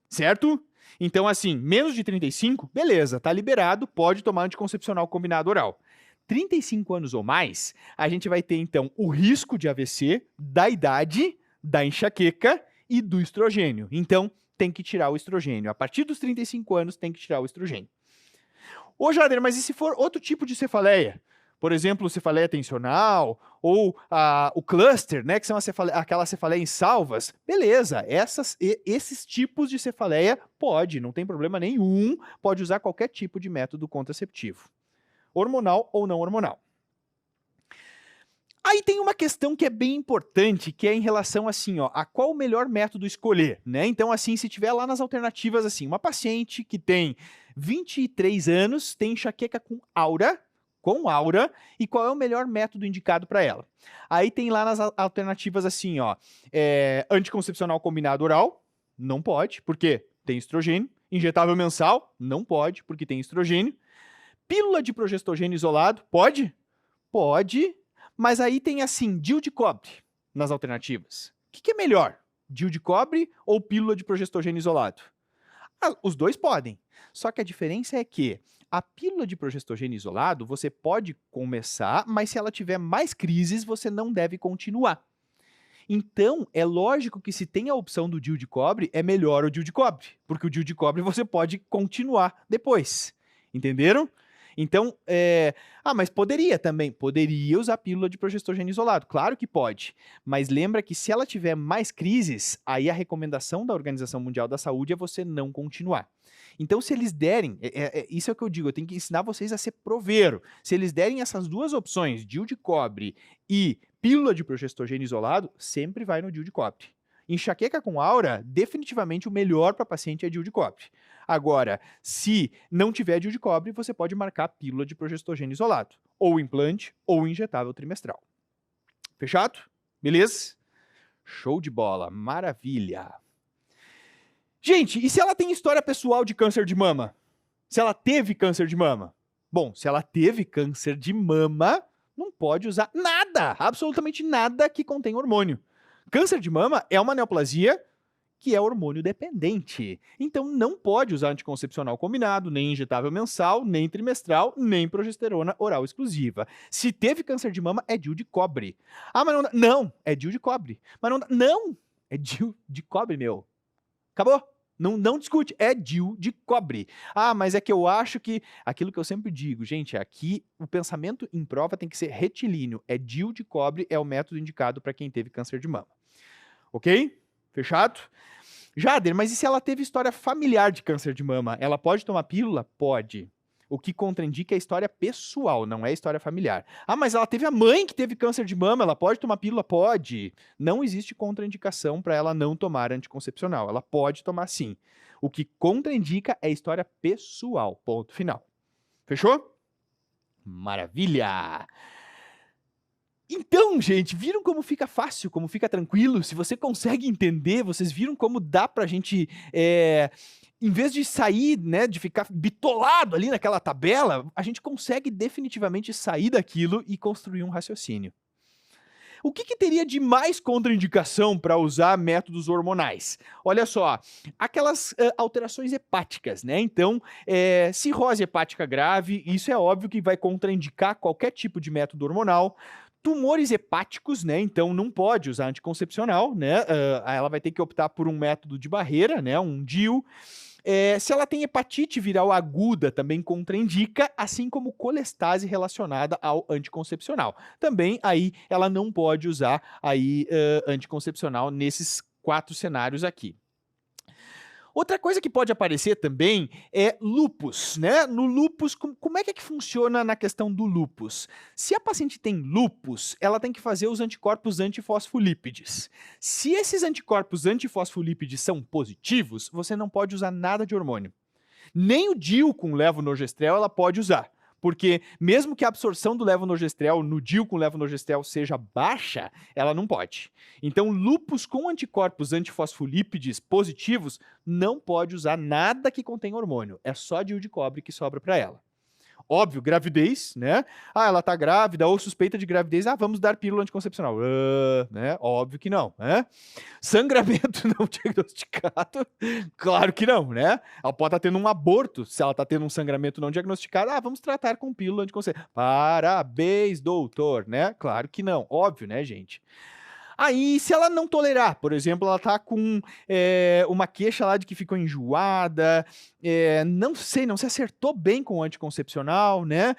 Certo? Então, assim, menos de 35, beleza, tá liberado, pode tomar anticoncepcional combinado oral. 35 anos ou mais, a gente vai ter, então, o risco de AVC, da idade, da enxaqueca e do estrogênio. Então, tem que tirar o estrogênio. A partir dos 35 anos, tem que tirar o estrogênio. Ô, Jader, mas e se for outro tipo de cefaleia? Por exemplo, cefaleia tensional ou o cluster, né, que são aquela cefaleia em salvas. Beleza, esses tipos de cefaleia pode, não tem problema nenhum, pode usar qualquer tipo de método contraceptivo. Hormonal ou não hormonal. Aí tem uma questão que é bem importante, que é em relação assim, ó, a qual o melhor método escolher, né? Então, assim, se tiver lá nas alternativas, assim, uma paciente que tem 23 anos, tem enxaqueca com aura, e qual é o melhor método indicado para ela? Aí tem lá nas alternativas assim, ó, anticoncepcional combinado oral, não pode, porque tem estrogênio. Injetável mensal, não pode, porque tem estrogênio. Pílula de progestogênio isolado, pode? Pode, mas aí tem assim, DIU de cobre nas alternativas. O que é melhor? DIU de cobre ou pílula de progestogênio isolado? Os dois podem. Só que a diferença é que a pílula de progestogênio isolado você pode começar, mas se ela tiver mais crises, você não deve continuar. Então, é lógico que se tem a opção do DIU de cobre, é melhor o DIU de cobre, porque o DIU de cobre você pode continuar depois. Entenderam? Então, mas poderia também, poderia usar pílula de progestogênio isolado, claro que pode, mas lembra que se ela tiver mais crises, aí a recomendação da Organização Mundial da Saúde é você não continuar. Então, se eles derem, isso é o que eu digo, eu tenho que ensinar vocês a ser proveiro. Se eles derem essas duas opções, DIU de cobre e pílula de progestogênio isolado, sempre vai no DIU de cobre. Enxaqueca com aura, definitivamente o melhor para paciente é DIU de cobre. Agora, se não tiver DIU de cobre, você pode marcar pílula de progestogênio isolado, ou implante, ou injetável trimestral. Fechado? Beleza? Show de bola, maravilha. Gente, e se ela tem história pessoal de câncer de mama? Se ela teve câncer de mama? Bom, se ela teve câncer de mama, não pode usar nada, absolutamente nada que contém hormônio. Câncer de mama é uma neoplasia que é hormônio dependente. Então não pode usar anticoncepcional combinado, nem injetável mensal, nem trimestral, nem progesterona oral exclusiva. Se teve câncer de mama, é DIU de cobre. Ah, mas não dá. Não, é DIU de cobre. Mas não dá. Não, é DIU de cobre, meu. Acabou. Não discute, é DIU de cobre. Ah, mas é que eu acho que, aquilo que eu sempre digo, gente, aqui o pensamento em prova tem que ser retilíneo. É DIU de cobre, é o método indicado para quem teve câncer de mama. Ok? Fechado? Jader, mas e se ela teve história familiar de câncer de mama? Ela pode tomar pílula? Pode. O que contraindica é a história pessoal, não é a história familiar. Ah, mas ela teve a mãe que teve câncer de mama, ela pode tomar pílula? Pode. Não existe contraindicação para ela não tomar anticoncepcional. Ela pode tomar sim. O que contraindica é a história pessoal. Ponto final. Fechou? Maravilha! Então, gente, viram como fica fácil, como fica tranquilo? Se você consegue entender, vocês viram como dá pra gente, em vez de sair, né, de ficar bitolado ali naquela tabela, a gente consegue definitivamente sair daquilo e construir um raciocínio. O que teria de mais contraindicação para usar métodos hormonais? Olha só, aquelas alterações hepáticas, né? Então, cirrose hepática grave, isso é óbvio que vai contraindicar qualquer tipo de método hormonal. Tumores hepáticos, né? Então não pode usar anticoncepcional, né? Ela vai ter que optar por um método de barreira, né? Um DIU. Se ela tem hepatite viral aguda, também contraindica, assim como colestase relacionada ao anticoncepcional. Também aí ela não pode usar aí anticoncepcional nesses 4 cenários aqui. Outra coisa que pode aparecer também é lúpus, né? No lúpus, como é que funciona na questão do lúpus? Se a paciente tem lúpus, ela tem que fazer os anticorpos antifosfolípides. Se esses anticorpos antifosfolípides são positivos, você não pode usar nada de hormônio. Nem o DIU com levonorgestrel ela pode usar. Porque mesmo que a absorção do levonorgestrel no DIU com levonorgestrel seja baixa, ela não pode. Então, lúpus com anticorpos antifosfolípides positivos não pode usar nada que contém hormônio. É só DIU de cobre que sobra para ela. Óbvio, gravidez, né? Ah, ela tá grávida ou suspeita de gravidez, vamos dar pílula anticoncepcional. Né? Óbvio que não, né? Sangramento não diagnosticado, claro que não, né? Ela pode estar tendo um aborto, se ela tá tendo um sangramento não diagnosticado, vamos tratar com pílula anticoncepcional. Parabéns, doutor, né? Claro que não, óbvio, né, gente? Aí, se ela não tolerar, por exemplo, ela tá com uma queixa lá de que ficou enjoada, não se acertou bem com o anticoncepcional, né?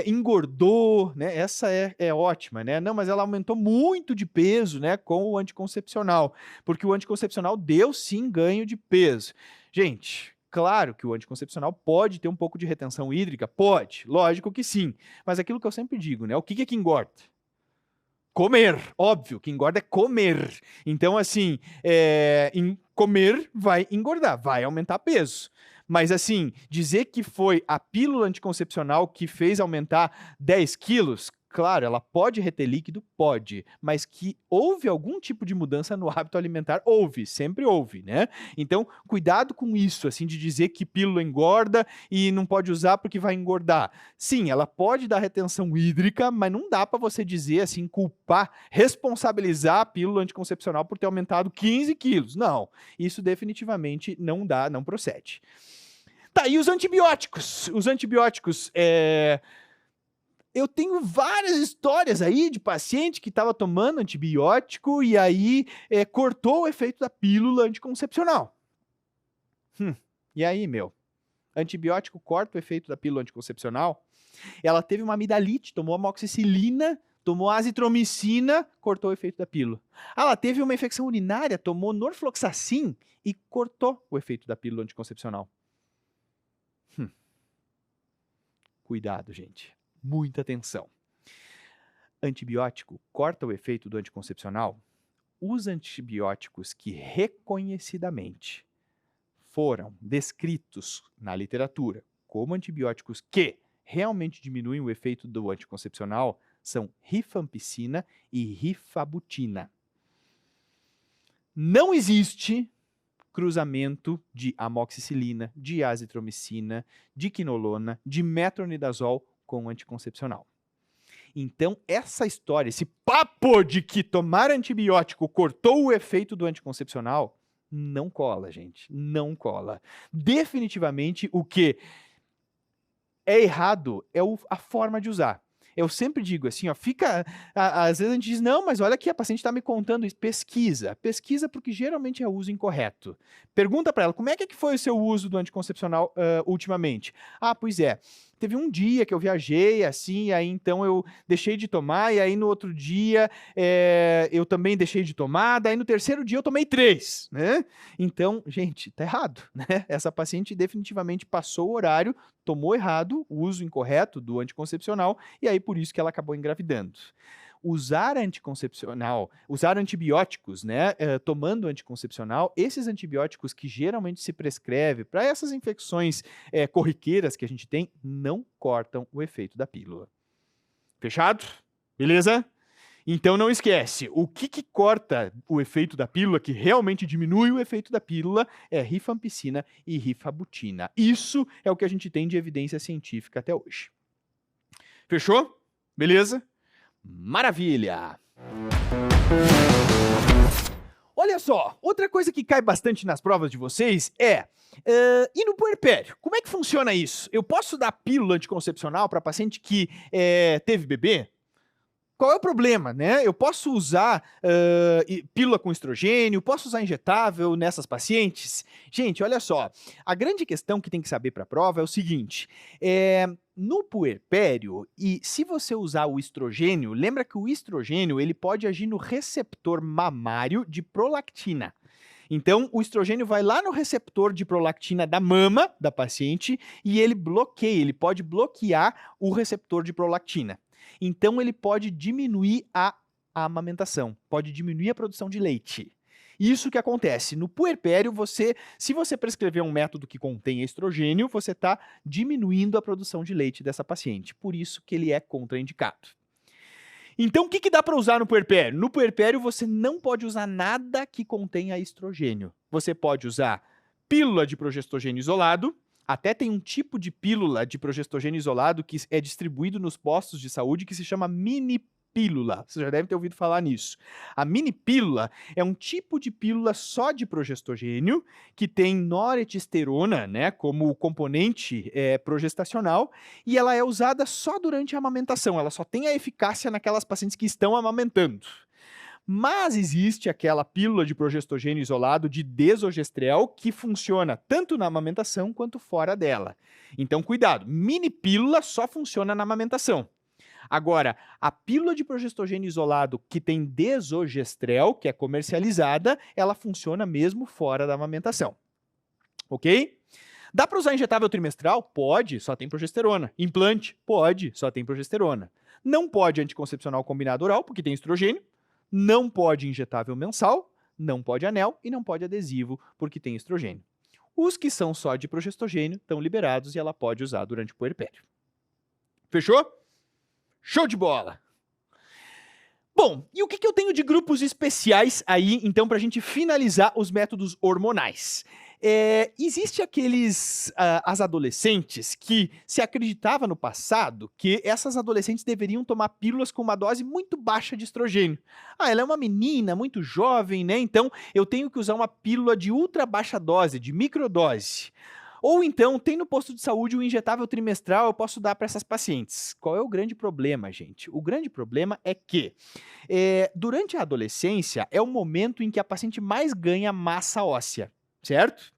Engordou, né? Essa é ótima, né? Não, mas ela aumentou muito de peso, né? Com o anticoncepcional, porque o anticoncepcional deu sim ganho de peso. Gente, claro que o anticoncepcional pode ter um pouco de retenção hídrica, pode, lógico que sim, mas aquilo que eu sempre digo, né? O que engorda? Comer, óbvio, que engorda é comer. Então, assim, comer vai engordar, vai aumentar peso. Mas, assim, dizer que foi a pílula anticoncepcional que fez aumentar 10 quilos, claro, ela pode reter líquido? Pode. Mas que houve algum tipo de mudança no hábito alimentar? Houve, sempre houve, né? Então, cuidado com isso, assim, de dizer que pílula engorda e não pode usar porque vai engordar. Sim, ela pode dar retenção hídrica, mas não dá para você dizer, assim, culpar, responsabilizar a pílula anticoncepcional por ter aumentado 15 quilos. Não, isso definitivamente não dá, não procede. Tá, e os antibióticos? Os antibióticos, eu tenho várias histórias aí de paciente que estava tomando antibiótico e aí cortou o efeito da pílula anticoncepcional. E aí, meu? Antibiótico corta o efeito da pílula anticoncepcional? Ela teve uma amidalite, tomou amoxicilina, tomou azitromicina, cortou o efeito da pílula. Ela teve uma infecção urinária, tomou norfloxacin e cortou o efeito da pílula anticoncepcional. Cuidado, gente. Muita atenção. Antibiótico corta o efeito do anticoncepcional? Os antibióticos que reconhecidamente foram descritos na literatura como antibióticos que realmente diminuem o efeito do anticoncepcional são rifampicina e rifabutina. Não existe cruzamento de amoxicilina, de azitromicina, de quinolona, de metronidazol com anticoncepcional. Então, essa história, esse papo de que tomar antibiótico cortou o efeito do anticoncepcional, não cola, gente. Não cola. Definitivamente, o que é errado é a forma de usar. Eu sempre digo assim, ó, às vezes a gente diz, não, mas olha aqui, a paciente está me contando isso. Pesquisa porque geralmente é o uso incorreto. Pergunta para ela, como é que foi o seu uso do anticoncepcional ultimamente? Ah, pois é, teve um dia que eu viajei, assim, aí então eu deixei de tomar, e aí no outro dia eu também deixei de tomar, daí no terceiro dia eu tomei 3, né? Então, gente, tá errado, né? Essa paciente definitivamente passou o horário, tomou errado, o uso incorreto do anticoncepcional, e aí por isso que ela acabou engravidando. Usar antibióticos, né, tomando anticoncepcional, esses antibióticos que geralmente se prescreve para essas infecções corriqueiras que a gente tem, não cortam o efeito da pílula. Fechado? Beleza? Então não esquece, o que corta o efeito da pílula, que realmente diminui o efeito da pílula, é rifampicina e rifabutina. Isso é o que a gente tem de evidência científica até hoje. Fechou? Beleza? Maravilha! Olha só, outra coisa que cai bastante nas provas de vocês e no puerpério? Como é que funciona isso? Eu posso dar pílula anticoncepcional para paciente que teve bebê? Qual é o problema, né? Eu posso usar pílula com estrogênio, posso usar injetável nessas pacientes? Gente, olha só, a grande questão que tem que saber para a prova é o seguinte, no puerpério, e se você usar o estrogênio, lembra que o estrogênio ele pode agir no receptor mamário de prolactina. Então, o estrogênio vai lá no receptor de prolactina da mama da paciente e ele pode bloquear o receptor de prolactina. Então, ele pode diminuir a amamentação, pode diminuir a produção de leite. Isso que acontece. No puerpério, se você prescrever um método que contém estrogênio, você está diminuindo a produção de leite dessa paciente. Por isso que ele é contraindicado. Então, o que dá para usar no puerpério? No puerpério, você não pode usar nada que contenha estrogênio. Você pode usar pílula de progestogênio isolado. Até tem um tipo de pílula de progestogênio isolado que é distribuído nos postos de saúde que se chama mini-pílula. Você já deve ter ouvido falar nisso. A mini-pílula é um tipo de pílula só de progestogênio que tem noretesterona, né, como componente progestacional e ela é usada só durante a amamentação. Ela só tem a eficácia naquelas pacientes que estão amamentando. Mas existe aquela pílula de progestogênio isolado de desogestrel que funciona tanto na amamentação quanto fora dela. Então, cuidado, mini pílula só funciona na amamentação. Agora, a pílula de progestogênio isolado que tem desogestrel, que é comercializada, ela funciona mesmo fora da amamentação. Ok? Dá para usar injetável trimestral? Pode, só tem progesterona. Implante? Pode, só tem progesterona. Não pode anticoncepcional combinado oral, porque tem estrogênio. Não pode injetável mensal, não pode anel e não pode adesivo, porque tem estrogênio. Os que são só de progestogênio estão liberados e ela pode usar durante o puerpério. Fechou? Show de bola! Bom, e o que eu tenho de grupos especiais aí, então, para a gente finalizar os métodos hormonais? Existe as adolescentes que se acreditava no passado que essas adolescentes deveriam tomar pílulas com uma dose muito baixa de estrogênio. Ela é uma menina muito jovem, né? Então eu tenho que usar uma pílula de ultra baixa dose, de microdose. Ou então, tem no posto de saúde o injetável trimestral, eu posso dar para essas pacientes. Qual é o grande problema, gente? O grande problema é que durante a adolescência é o momento em que a paciente mais ganha massa óssea, certo?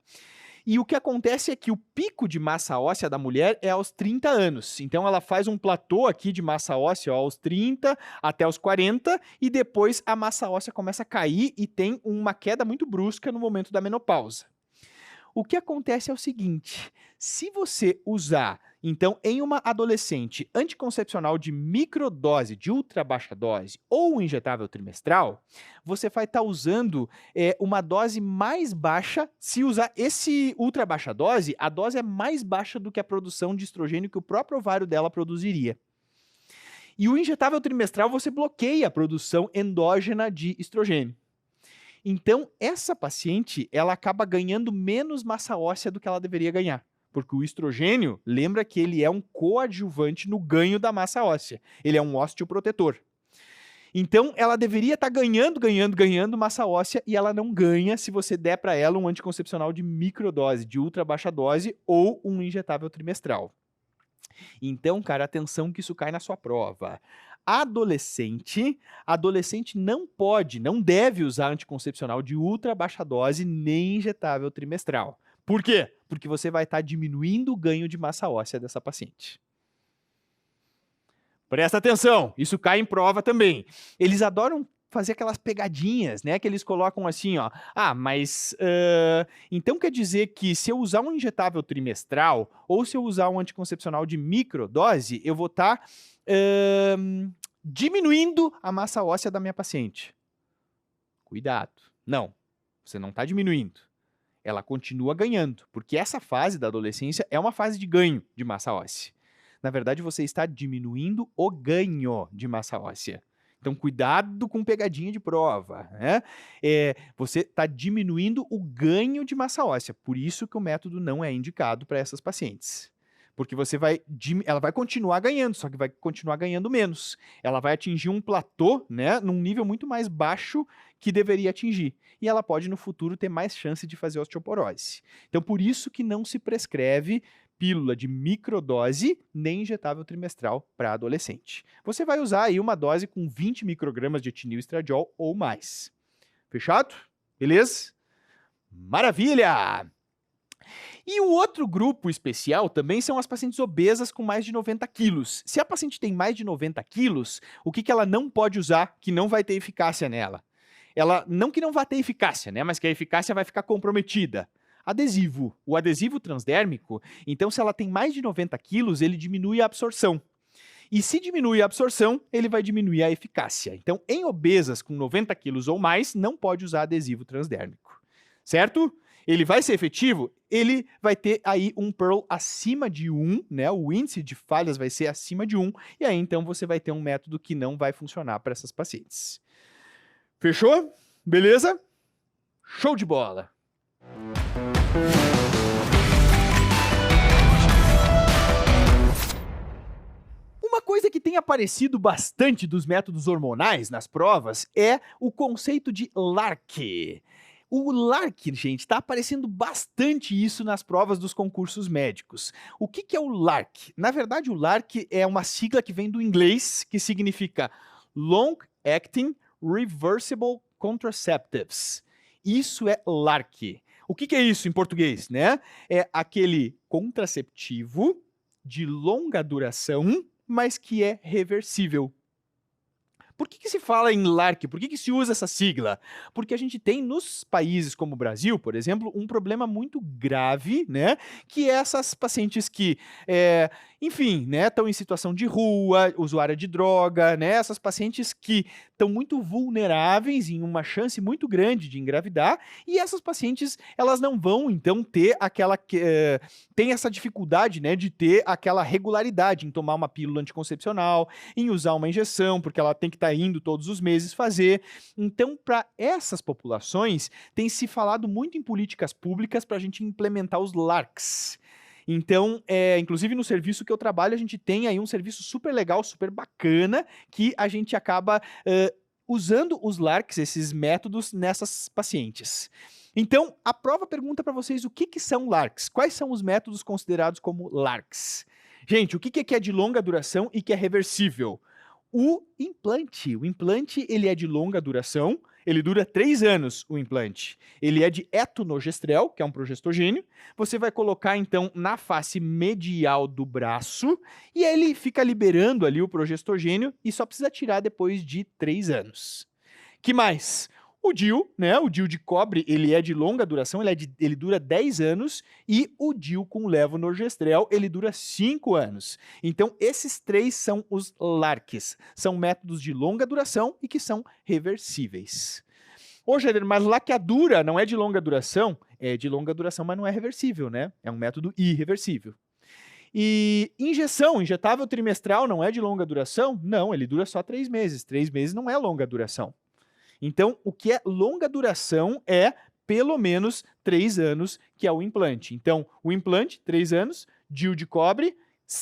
E o que acontece é que o pico de massa óssea da mulher é aos 30 anos. Então ela faz um platô aqui de massa óssea aos 30 até os 40 e depois a massa óssea começa a cair e tem uma queda muito brusca no momento da menopausa. O que acontece é o seguinte, se você usar, então, em uma adolescente anticoncepcional de microdose, de ultra baixa dose, ou um injetável trimestral, você vai estar usando uma dose mais baixa. Se usar esse ultra baixa dose, a dose é mais baixa do que a produção de estrogênio que o próprio ovário dela produziria. E o injetável trimestral, você bloqueia a produção endógena de estrogênio. Então, essa paciente, ela acaba ganhando menos massa óssea do que ela deveria ganhar. Porque o estrogênio, lembra que ele é um coadjuvante no ganho da massa óssea. Ele é um osteoprotetor. Então, ela deveria estar ganhando massa óssea e ela não ganha se você der para ela um anticoncepcional de microdose, de ultra baixa dose ou um injetável trimestral. Então, cara, atenção que isso cai na sua prova. Adolescente não deve usar anticoncepcional de ultra baixa dose nem injetável trimestral. Por quê? Porque você vai estar diminuindo o ganho de massa óssea dessa paciente. Presta atenção, isso cai em prova também. Eles adoram fazer aquelas pegadinhas, né, que eles colocam assim, ó. Então quer dizer que se eu usar um injetável trimestral ou se eu usar um anticoncepcional de microdose, eu vou estar diminuindo a massa óssea da minha paciente. Cuidado. Não, você não está diminuindo. Ela continua ganhando, porque essa fase da adolescência é uma fase de ganho de massa óssea. Na verdade, você está diminuindo o ganho de massa óssea. Então, cuidado com pegadinha de prova, né? Você está diminuindo o ganho de massa óssea, por isso que o método não é indicado para essas pacientes. Porque ela vai continuar ganhando, só que vai continuar ganhando menos. Ela vai atingir um platô, né, num nível muito mais baixo que deveria atingir. E ela pode, no futuro, ter mais chance de fazer osteoporose. Então, por isso que não se prescreve pílula de microdose nem injetável trimestral para adolescente. Você vai usar aí uma dose com 20 microgramas de etinil estradiol ou mais. Fechado? Beleza? Maravilha! E o outro grupo especial também são as pacientes obesas com mais de 90 quilos. Se a paciente tem mais de 90 quilos, o que ela não pode usar que não vai ter eficácia nela? Não que não vai ter eficácia, né? Mas que a eficácia vai ficar comprometida. Adesivo. O adesivo transdérmico, então se ela tem mais de 90 quilos, ele diminui a absorção. E se diminui a absorção, ele vai diminuir a eficácia. Então, em obesas com 90 quilos ou mais, não pode usar adesivo transdérmico. Certo? Ele vai ser efetivo? Ele vai ter aí um Pearl acima de 1, né? O índice de falhas vai ser acima de 1, e aí então você vai ter um método que não vai funcionar para essas pacientes. Fechou? Beleza? Show de bola! Uma coisa que tem aparecido bastante dos métodos hormonais nas provas é o conceito de LARC. O LARC, gente, está aparecendo bastante isso nas provas dos concursos médicos. O que é o LARC? Na verdade, o LARC é uma sigla que vem do inglês, que significa Long Acting Reversible Contraceptives. Isso é LARC. O que é isso em português, né? É aquele contraceptivo de longa duração, mas que é reversível. Por que se fala em LARC? Por que se usa essa sigla? Porque a gente tem nos países como o Brasil, por exemplo, um problema muito grave, né? Que é essas pacientes que, enfim, né, estão em situação de rua, usuária de droga, né? Essas pacientes que estão muito vulneráveis em uma chance muito grande de engravidar, e essas pacientes, elas não vão, então, ter aquela... tem essa dificuldade, né, de ter aquela regularidade em tomar uma pílula anticoncepcional, em usar uma injeção, porque ela tem que estar indo todos os meses fazer. Então, para essas populações, tem se falado muito em políticas públicas para a gente implementar os LARCs. Então, inclusive no serviço que eu trabalho, a gente tem aí um serviço super legal, super bacana, que a gente acaba usando os LARCs, esses métodos, nessas pacientes. Então, a prova pergunta para vocês o que são LARCs. Quais são os métodos considerados como LARCs? Gente, o que é de longa duração e que é reversível? O implante, ele é de longa duração, ele dura 3 anos, o implante. Ele é de etonogestrel, que é um progestogênio. Você vai colocar, então, na face medial do braço, e ele fica liberando ali o progestogênio e só precisa tirar depois de 3 anos. Que mais? O DIU, né? O DIU de cobre, ele é de longa duração, ele dura 10 anos, e o DIU com levonorgestrel, ele dura 5 anos. Então, esses 3 são os LARCs. São métodos de longa duração e que são reversíveis. Ô, Jader, mas laqueadura não é de longa duração? É de longa duração, mas não é reversível, né? É um método irreversível. E injetável trimestral não é de longa duração? Não, ele dura só 3 meses. 3 meses não é longa duração. Então, o que é longa duração é pelo menos 3 anos, que é o implante. Então, o implante, 3 anos, DIU de cobre,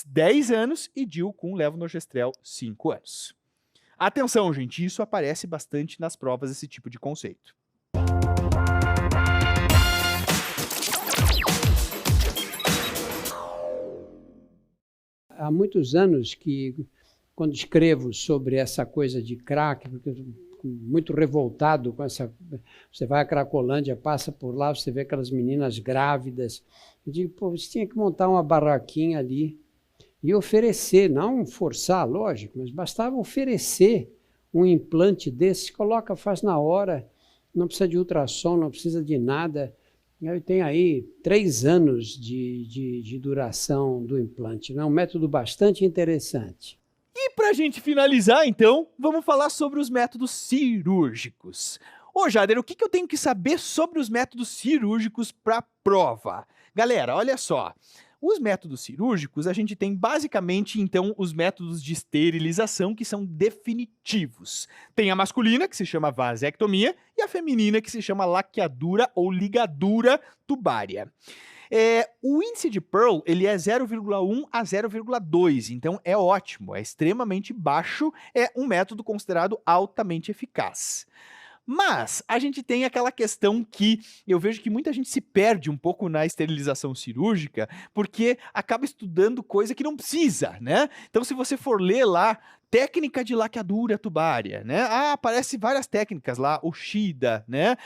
10 anos e DIU com levonorgestrel, 5 anos. Atenção, gente, isso aparece bastante nas provas, esse tipo de conceito. Há muitos anos que, quando escrevo sobre essa coisa de crack, porque eu muito revoltado com essa... Você vai à Cracolândia, passa por lá, você vê aquelas meninas grávidas. Eu digo, pô, você tinha que montar uma barraquinha ali e oferecer, não forçar, lógico, mas bastava oferecer um implante desse, coloca, faz na hora, não precisa de ultrassom, não precisa de nada. E tem aí 3 anos de duração do implante, né? Um método bastante interessante. E para a gente finalizar, então, vamos falar sobre os métodos cirúrgicos. Ô, Jader, o que eu tenho que saber sobre os métodos cirúrgicos para a prova? Galera, olha só. Os métodos cirúrgicos, a gente tem basicamente, então, os métodos de esterilização que são definitivos. Tem a masculina, que se chama vasectomia, e a feminina, que se chama laqueadura ou ligadura tubária. O índice de Pearl, ele é 0,1 a 0,2, então é ótimo, é extremamente baixo, é um método considerado altamente eficaz. Mas a gente tem aquela questão que eu vejo que muita gente se perde um pouco na esterilização cirúrgica, porque acaba estudando coisa que não precisa, né? Então, se você for ler lá, técnica de laqueadura tubária, né? Aparece várias técnicas lá, o Shida, né?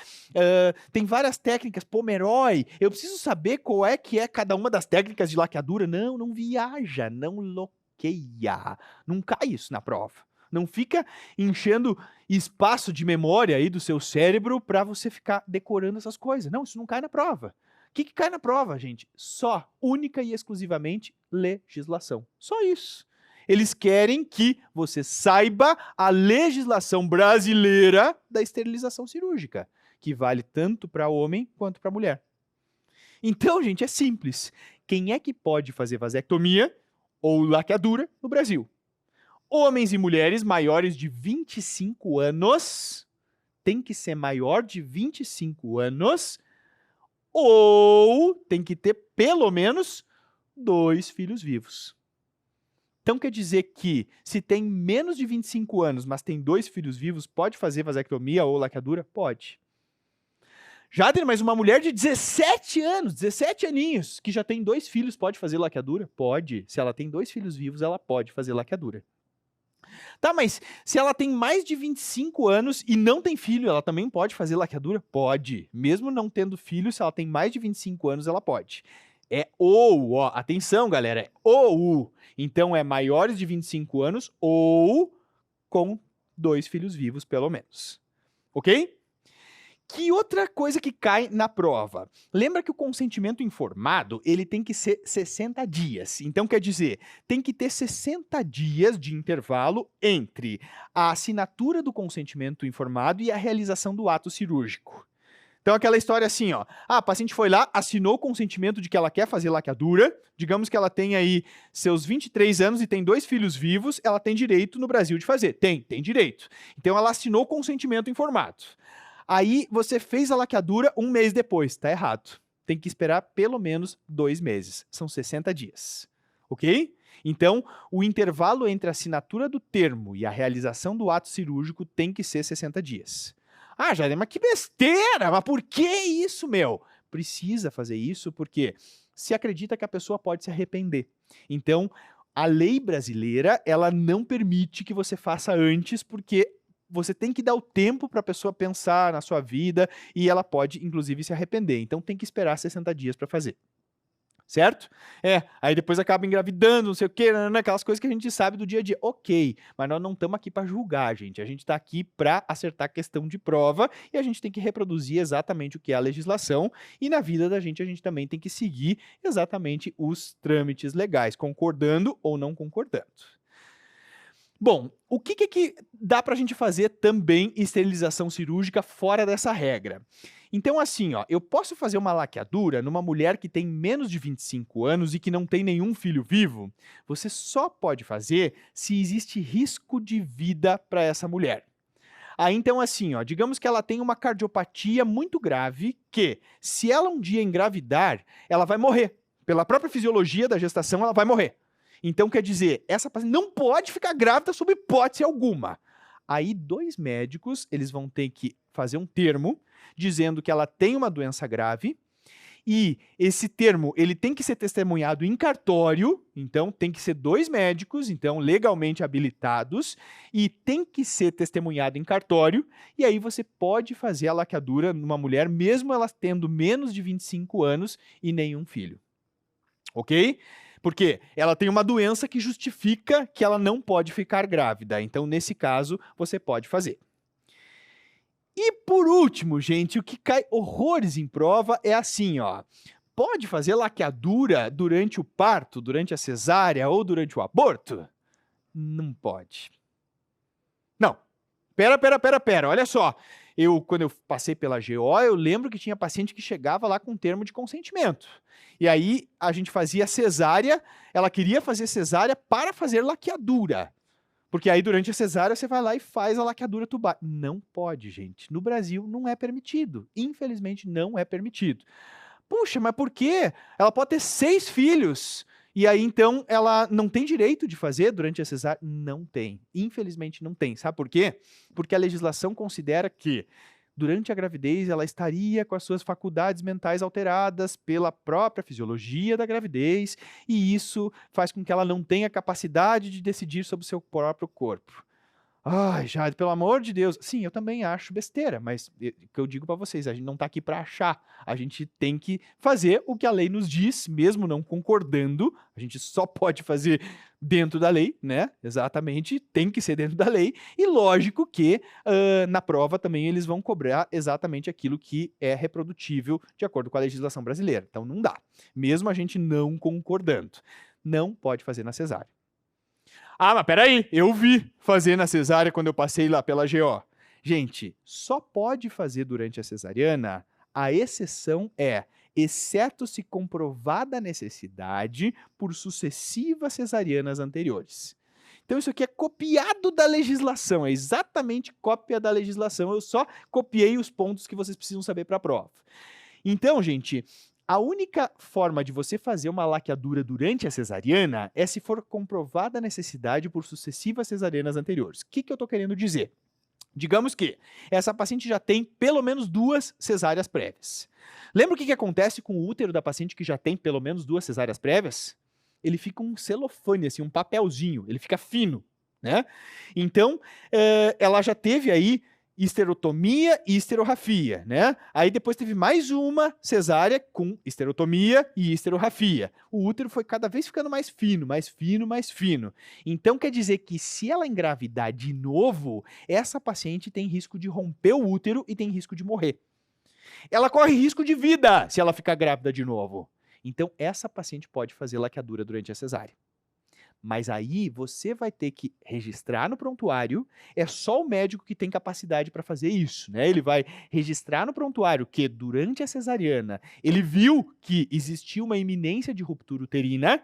Tem várias técnicas, Pomeroy. Eu preciso saber qual é que é cada uma das técnicas de laqueadura. Não viaja, não loqueia. Não cai isso na prova. Não fica enchendo espaço de memória aí do seu cérebro para você ficar decorando essas coisas. Não, isso não cai na prova. O que cai na prova, gente? Só, única e exclusivamente, legislação. Só isso. Eles querem que você saiba a legislação brasileira da esterilização cirúrgica, que vale tanto para homem quanto para mulher. Então, gente, é simples. Quem é que pode fazer vasectomia ou laqueadura no Brasil? Homens e mulheres maiores de 25 anos, tem que ser maior de 25 anos, ou tem que ter pelo menos 2 filhos vivos. Então quer dizer que se tem menos de 25 anos, mas tem 2 filhos vivos, pode fazer vasectomia ou laqueadura? Pode. Jader, mas uma mulher de 17 anos, 17 aninhos, que já tem 2 filhos, pode fazer laqueadura? Pode. Se ela tem 2 filhos vivos, ela pode fazer laqueadura. Tá, mas se ela tem mais de 25 anos e não tem filho, ela também pode fazer laqueadura? Pode. Mesmo não tendo filho, se ela tem mais de 25 anos, ela pode. É ou, ó, atenção, galera, é ou. Então é maiores de 25 anos ou com 2 filhos vivos, pelo menos. Ok? Que outra coisa que cai na prova? Lembra que o consentimento informado, ele tem que ser 60 dias. Então, quer dizer, tem que ter 60 dias de intervalo entre a assinatura do consentimento informado e a realização do ato cirúrgico. Então, aquela história assim, ó. A paciente foi lá, assinou o consentimento de que ela quer fazer laqueadura. Digamos que ela tem aí seus 23 anos e tem 2 filhos vivos, ela tem direito no Brasil de fazer. Tem direito. Então, ela assinou o consentimento informado. Aí você fez a laqueadura 1 mês depois, tá errado. Tem que esperar pelo menos 2 meses, são 60 dias, ok? Então, o intervalo entre a assinatura do termo e a realização do ato cirúrgico tem que ser 60 dias. Ah, Jair, mas que besteira, mas por que isso, meu? Precisa fazer isso porque se acredita que a pessoa pode se arrepender. Então, a lei brasileira, ela não permite que você faça antes porque você tem que dar o tempo para a pessoa pensar na sua vida e ela pode, inclusive, se arrepender. Então, tem que esperar 60 dias para fazer. Certo? Aí depois acaba engravidando, não sei o quê, aquelas coisas que a gente sabe do dia a dia. Ok, mas nós não estamos aqui para julgar, gente. A gente está aqui para acertar a questão de prova e a gente tem que reproduzir exatamente o que é a legislação e na vida da gente a gente também tem que seguir exatamente os trâmites legais, concordando ou não concordando. Bom, o que dá pra gente fazer também esterilização cirúrgica fora dessa regra? Então, assim, ó, eu posso fazer uma laqueadura numa mulher que tem menos de 25 anos e que não tem nenhum filho vivo? Você só pode fazer se existe risco de vida para essa mulher. Aí, então, assim, ó, digamos que ela tem uma cardiopatia muito grave que, se ela um dia engravidar, ela vai morrer. Pela própria fisiologia da gestação, ela vai morrer. Então, quer dizer, essa paciente não pode ficar grávida sob hipótese alguma. Aí, 2 médicos, eles vão ter que fazer um termo dizendo que ela tem uma doença grave e esse termo, ele tem que ser testemunhado em cartório, então tem que ser 2 médicos, então legalmente habilitados, e tem que ser testemunhado em cartório, e aí você pode fazer a laqueadura numa mulher, mesmo ela tendo menos de 25 anos e nenhum filho. Ok? Porque ela tem uma doença que justifica que ela não pode ficar grávida. Então, nesse caso, você pode fazer. E por último, gente, o que cai horrores em prova é assim, ó. Pode fazer laqueadura durante o parto, durante a cesárea ou durante o aborto? Não pode. Não. Pera. Olha só. Quando eu passei pela GO, eu lembro que tinha paciente que chegava lá com termo de consentimento. E aí a gente fazia cesárea, ela queria fazer cesárea para fazer laqueadura. Porque aí durante a cesárea você vai lá e faz a laqueadura tubar. Não pode, gente. No Brasil não é permitido. Infelizmente não é permitido. Puxa, mas por quê? Ela pode ter 6 filhos. E aí, então, ela não tem direito de fazer durante a cesárea? Não tem. Infelizmente, não tem. Sabe por quê? Porque a legislação considera que, durante a gravidez, ela estaria com as suas faculdades mentais alteradas pela própria fisiologia da gravidez, e isso faz com que ela não tenha capacidade de decidir sobre o seu próprio corpo. Ai, Jade, pelo amor de Deus. Sim, eu também acho besteira, mas o que eu digo pra vocês, a gente não tá aqui pra achar. A gente tem que fazer o que a lei nos diz, mesmo não concordando. A gente só pode fazer dentro da lei, né? Exatamente, tem que ser dentro da lei. E lógico que na prova também eles vão cobrar exatamente aquilo que é reprodutível de acordo com a legislação brasileira. Então não dá, mesmo a gente não concordando. Não pode fazer na cesárea. Ah, mas peraí, eu vi fazer na cesárea quando eu passei lá pela GO. Gente, só pode fazer durante a cesariana, a exceção é, exceto se comprovada a necessidade por sucessivas cesarianas anteriores. Então isso aqui é copiado da legislação, é exatamente cópia da legislação, eu só copiei os pontos que vocês precisam saber para a prova. Então, gente, a única forma de você fazer uma laqueadura durante a cesariana é se for comprovada a necessidade por sucessivas cesarianas anteriores. O que eu estou querendo dizer? Digamos que essa paciente já tem pelo menos 2 cesáreas prévias. Lembra o que acontece com o útero da paciente que já tem pelo menos 2 cesáreas prévias? Ele fica um celofane, assim, um papelzinho, ele fica fino, né? Então, ela já teve aí histerotomia e histerorrafia, né? Aí depois teve mais uma cesárea com histerotomia e histerorrafia. O útero foi cada vez ficando mais fino, mais fino, mais fino. Então quer dizer que se ela engravidar de novo, essa paciente tem risco de romper o útero e tem risco de morrer. Ela corre risco de vida se ela ficar grávida de novo. Então essa paciente pode fazer laqueadura durante a cesárea. Mas aí você vai ter que registrar no prontuário, é só o médico que tem capacidade para fazer isso, né? Ele vai registrar no prontuário que durante a cesariana ele viu que existia uma iminência de ruptura uterina,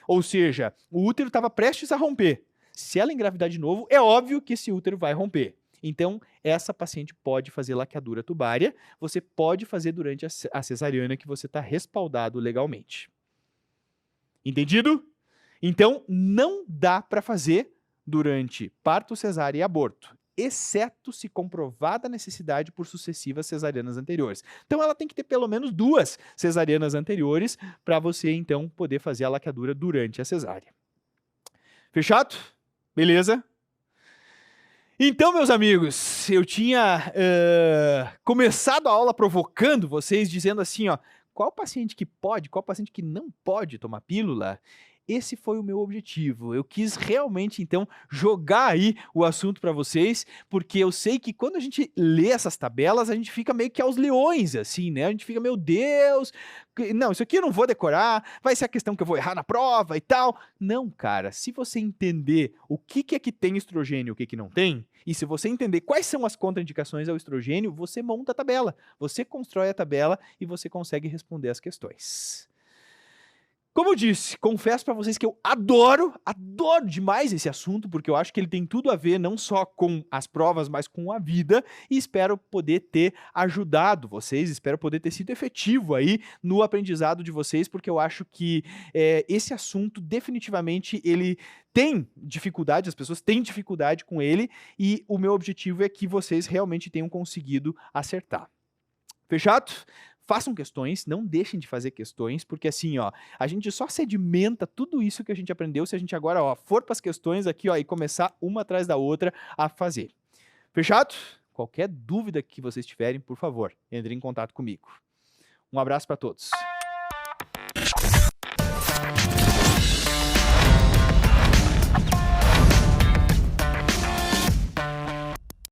ou seja, o útero estava prestes a romper. Se ela engravidar de novo, é óbvio que esse útero vai romper. Então, essa paciente pode fazer laqueadura tubária, você pode fazer durante a cesariana que você está respaldado legalmente. Entendido? Então, não dá para fazer durante parto, cesárea e aborto, exceto se comprovada a necessidade por sucessivas cesarianas anteriores. Então, ela tem que ter pelo menos 2 cesarianas anteriores para você, então, poder fazer a laqueadura durante a cesárea. Fechado? Beleza? Então, meus amigos, eu tinha começado a aula provocando vocês, dizendo assim, ó, qual paciente que pode, qual paciente que não pode tomar pílula? Esse foi o meu objetivo. Eu quis realmente, então, jogar aí o assunto para vocês, porque eu sei que quando a gente lê essas tabelas, a gente fica meio que aos leões, assim, né? A gente fica, meu Deus, não, isso aqui eu não vou decorar, vai ser a questão que eu vou errar na prova e tal. Não, cara, se você entender o que é que tem estrogênio e o que que não tem, e se você entender quais são as contraindicações ao estrogênio, você monta a tabela, você constrói a tabela e você consegue responder as questões. Como eu disse, confesso para vocês que eu adoro demais esse assunto, porque eu acho que ele tem tudo a ver não só com as provas, mas com a vida, e espero poder ter ajudado vocês, espero poder ter sido efetivo aí no aprendizado de vocês, porque eu acho que esse assunto definitivamente ele tem dificuldade, as pessoas têm dificuldade com ele, e o meu objetivo é que vocês realmente tenham conseguido acertar. Fechado? Façam questões, não deixem de fazer questões, porque assim, ó, a gente só sedimenta tudo isso que a gente aprendeu se a gente agora, ó, for para as questões aqui, ó, e começar uma atrás da outra a fazer. Fechado? Qualquer dúvida que vocês tiverem, por favor, entrem em contato comigo. Um abraço para todos.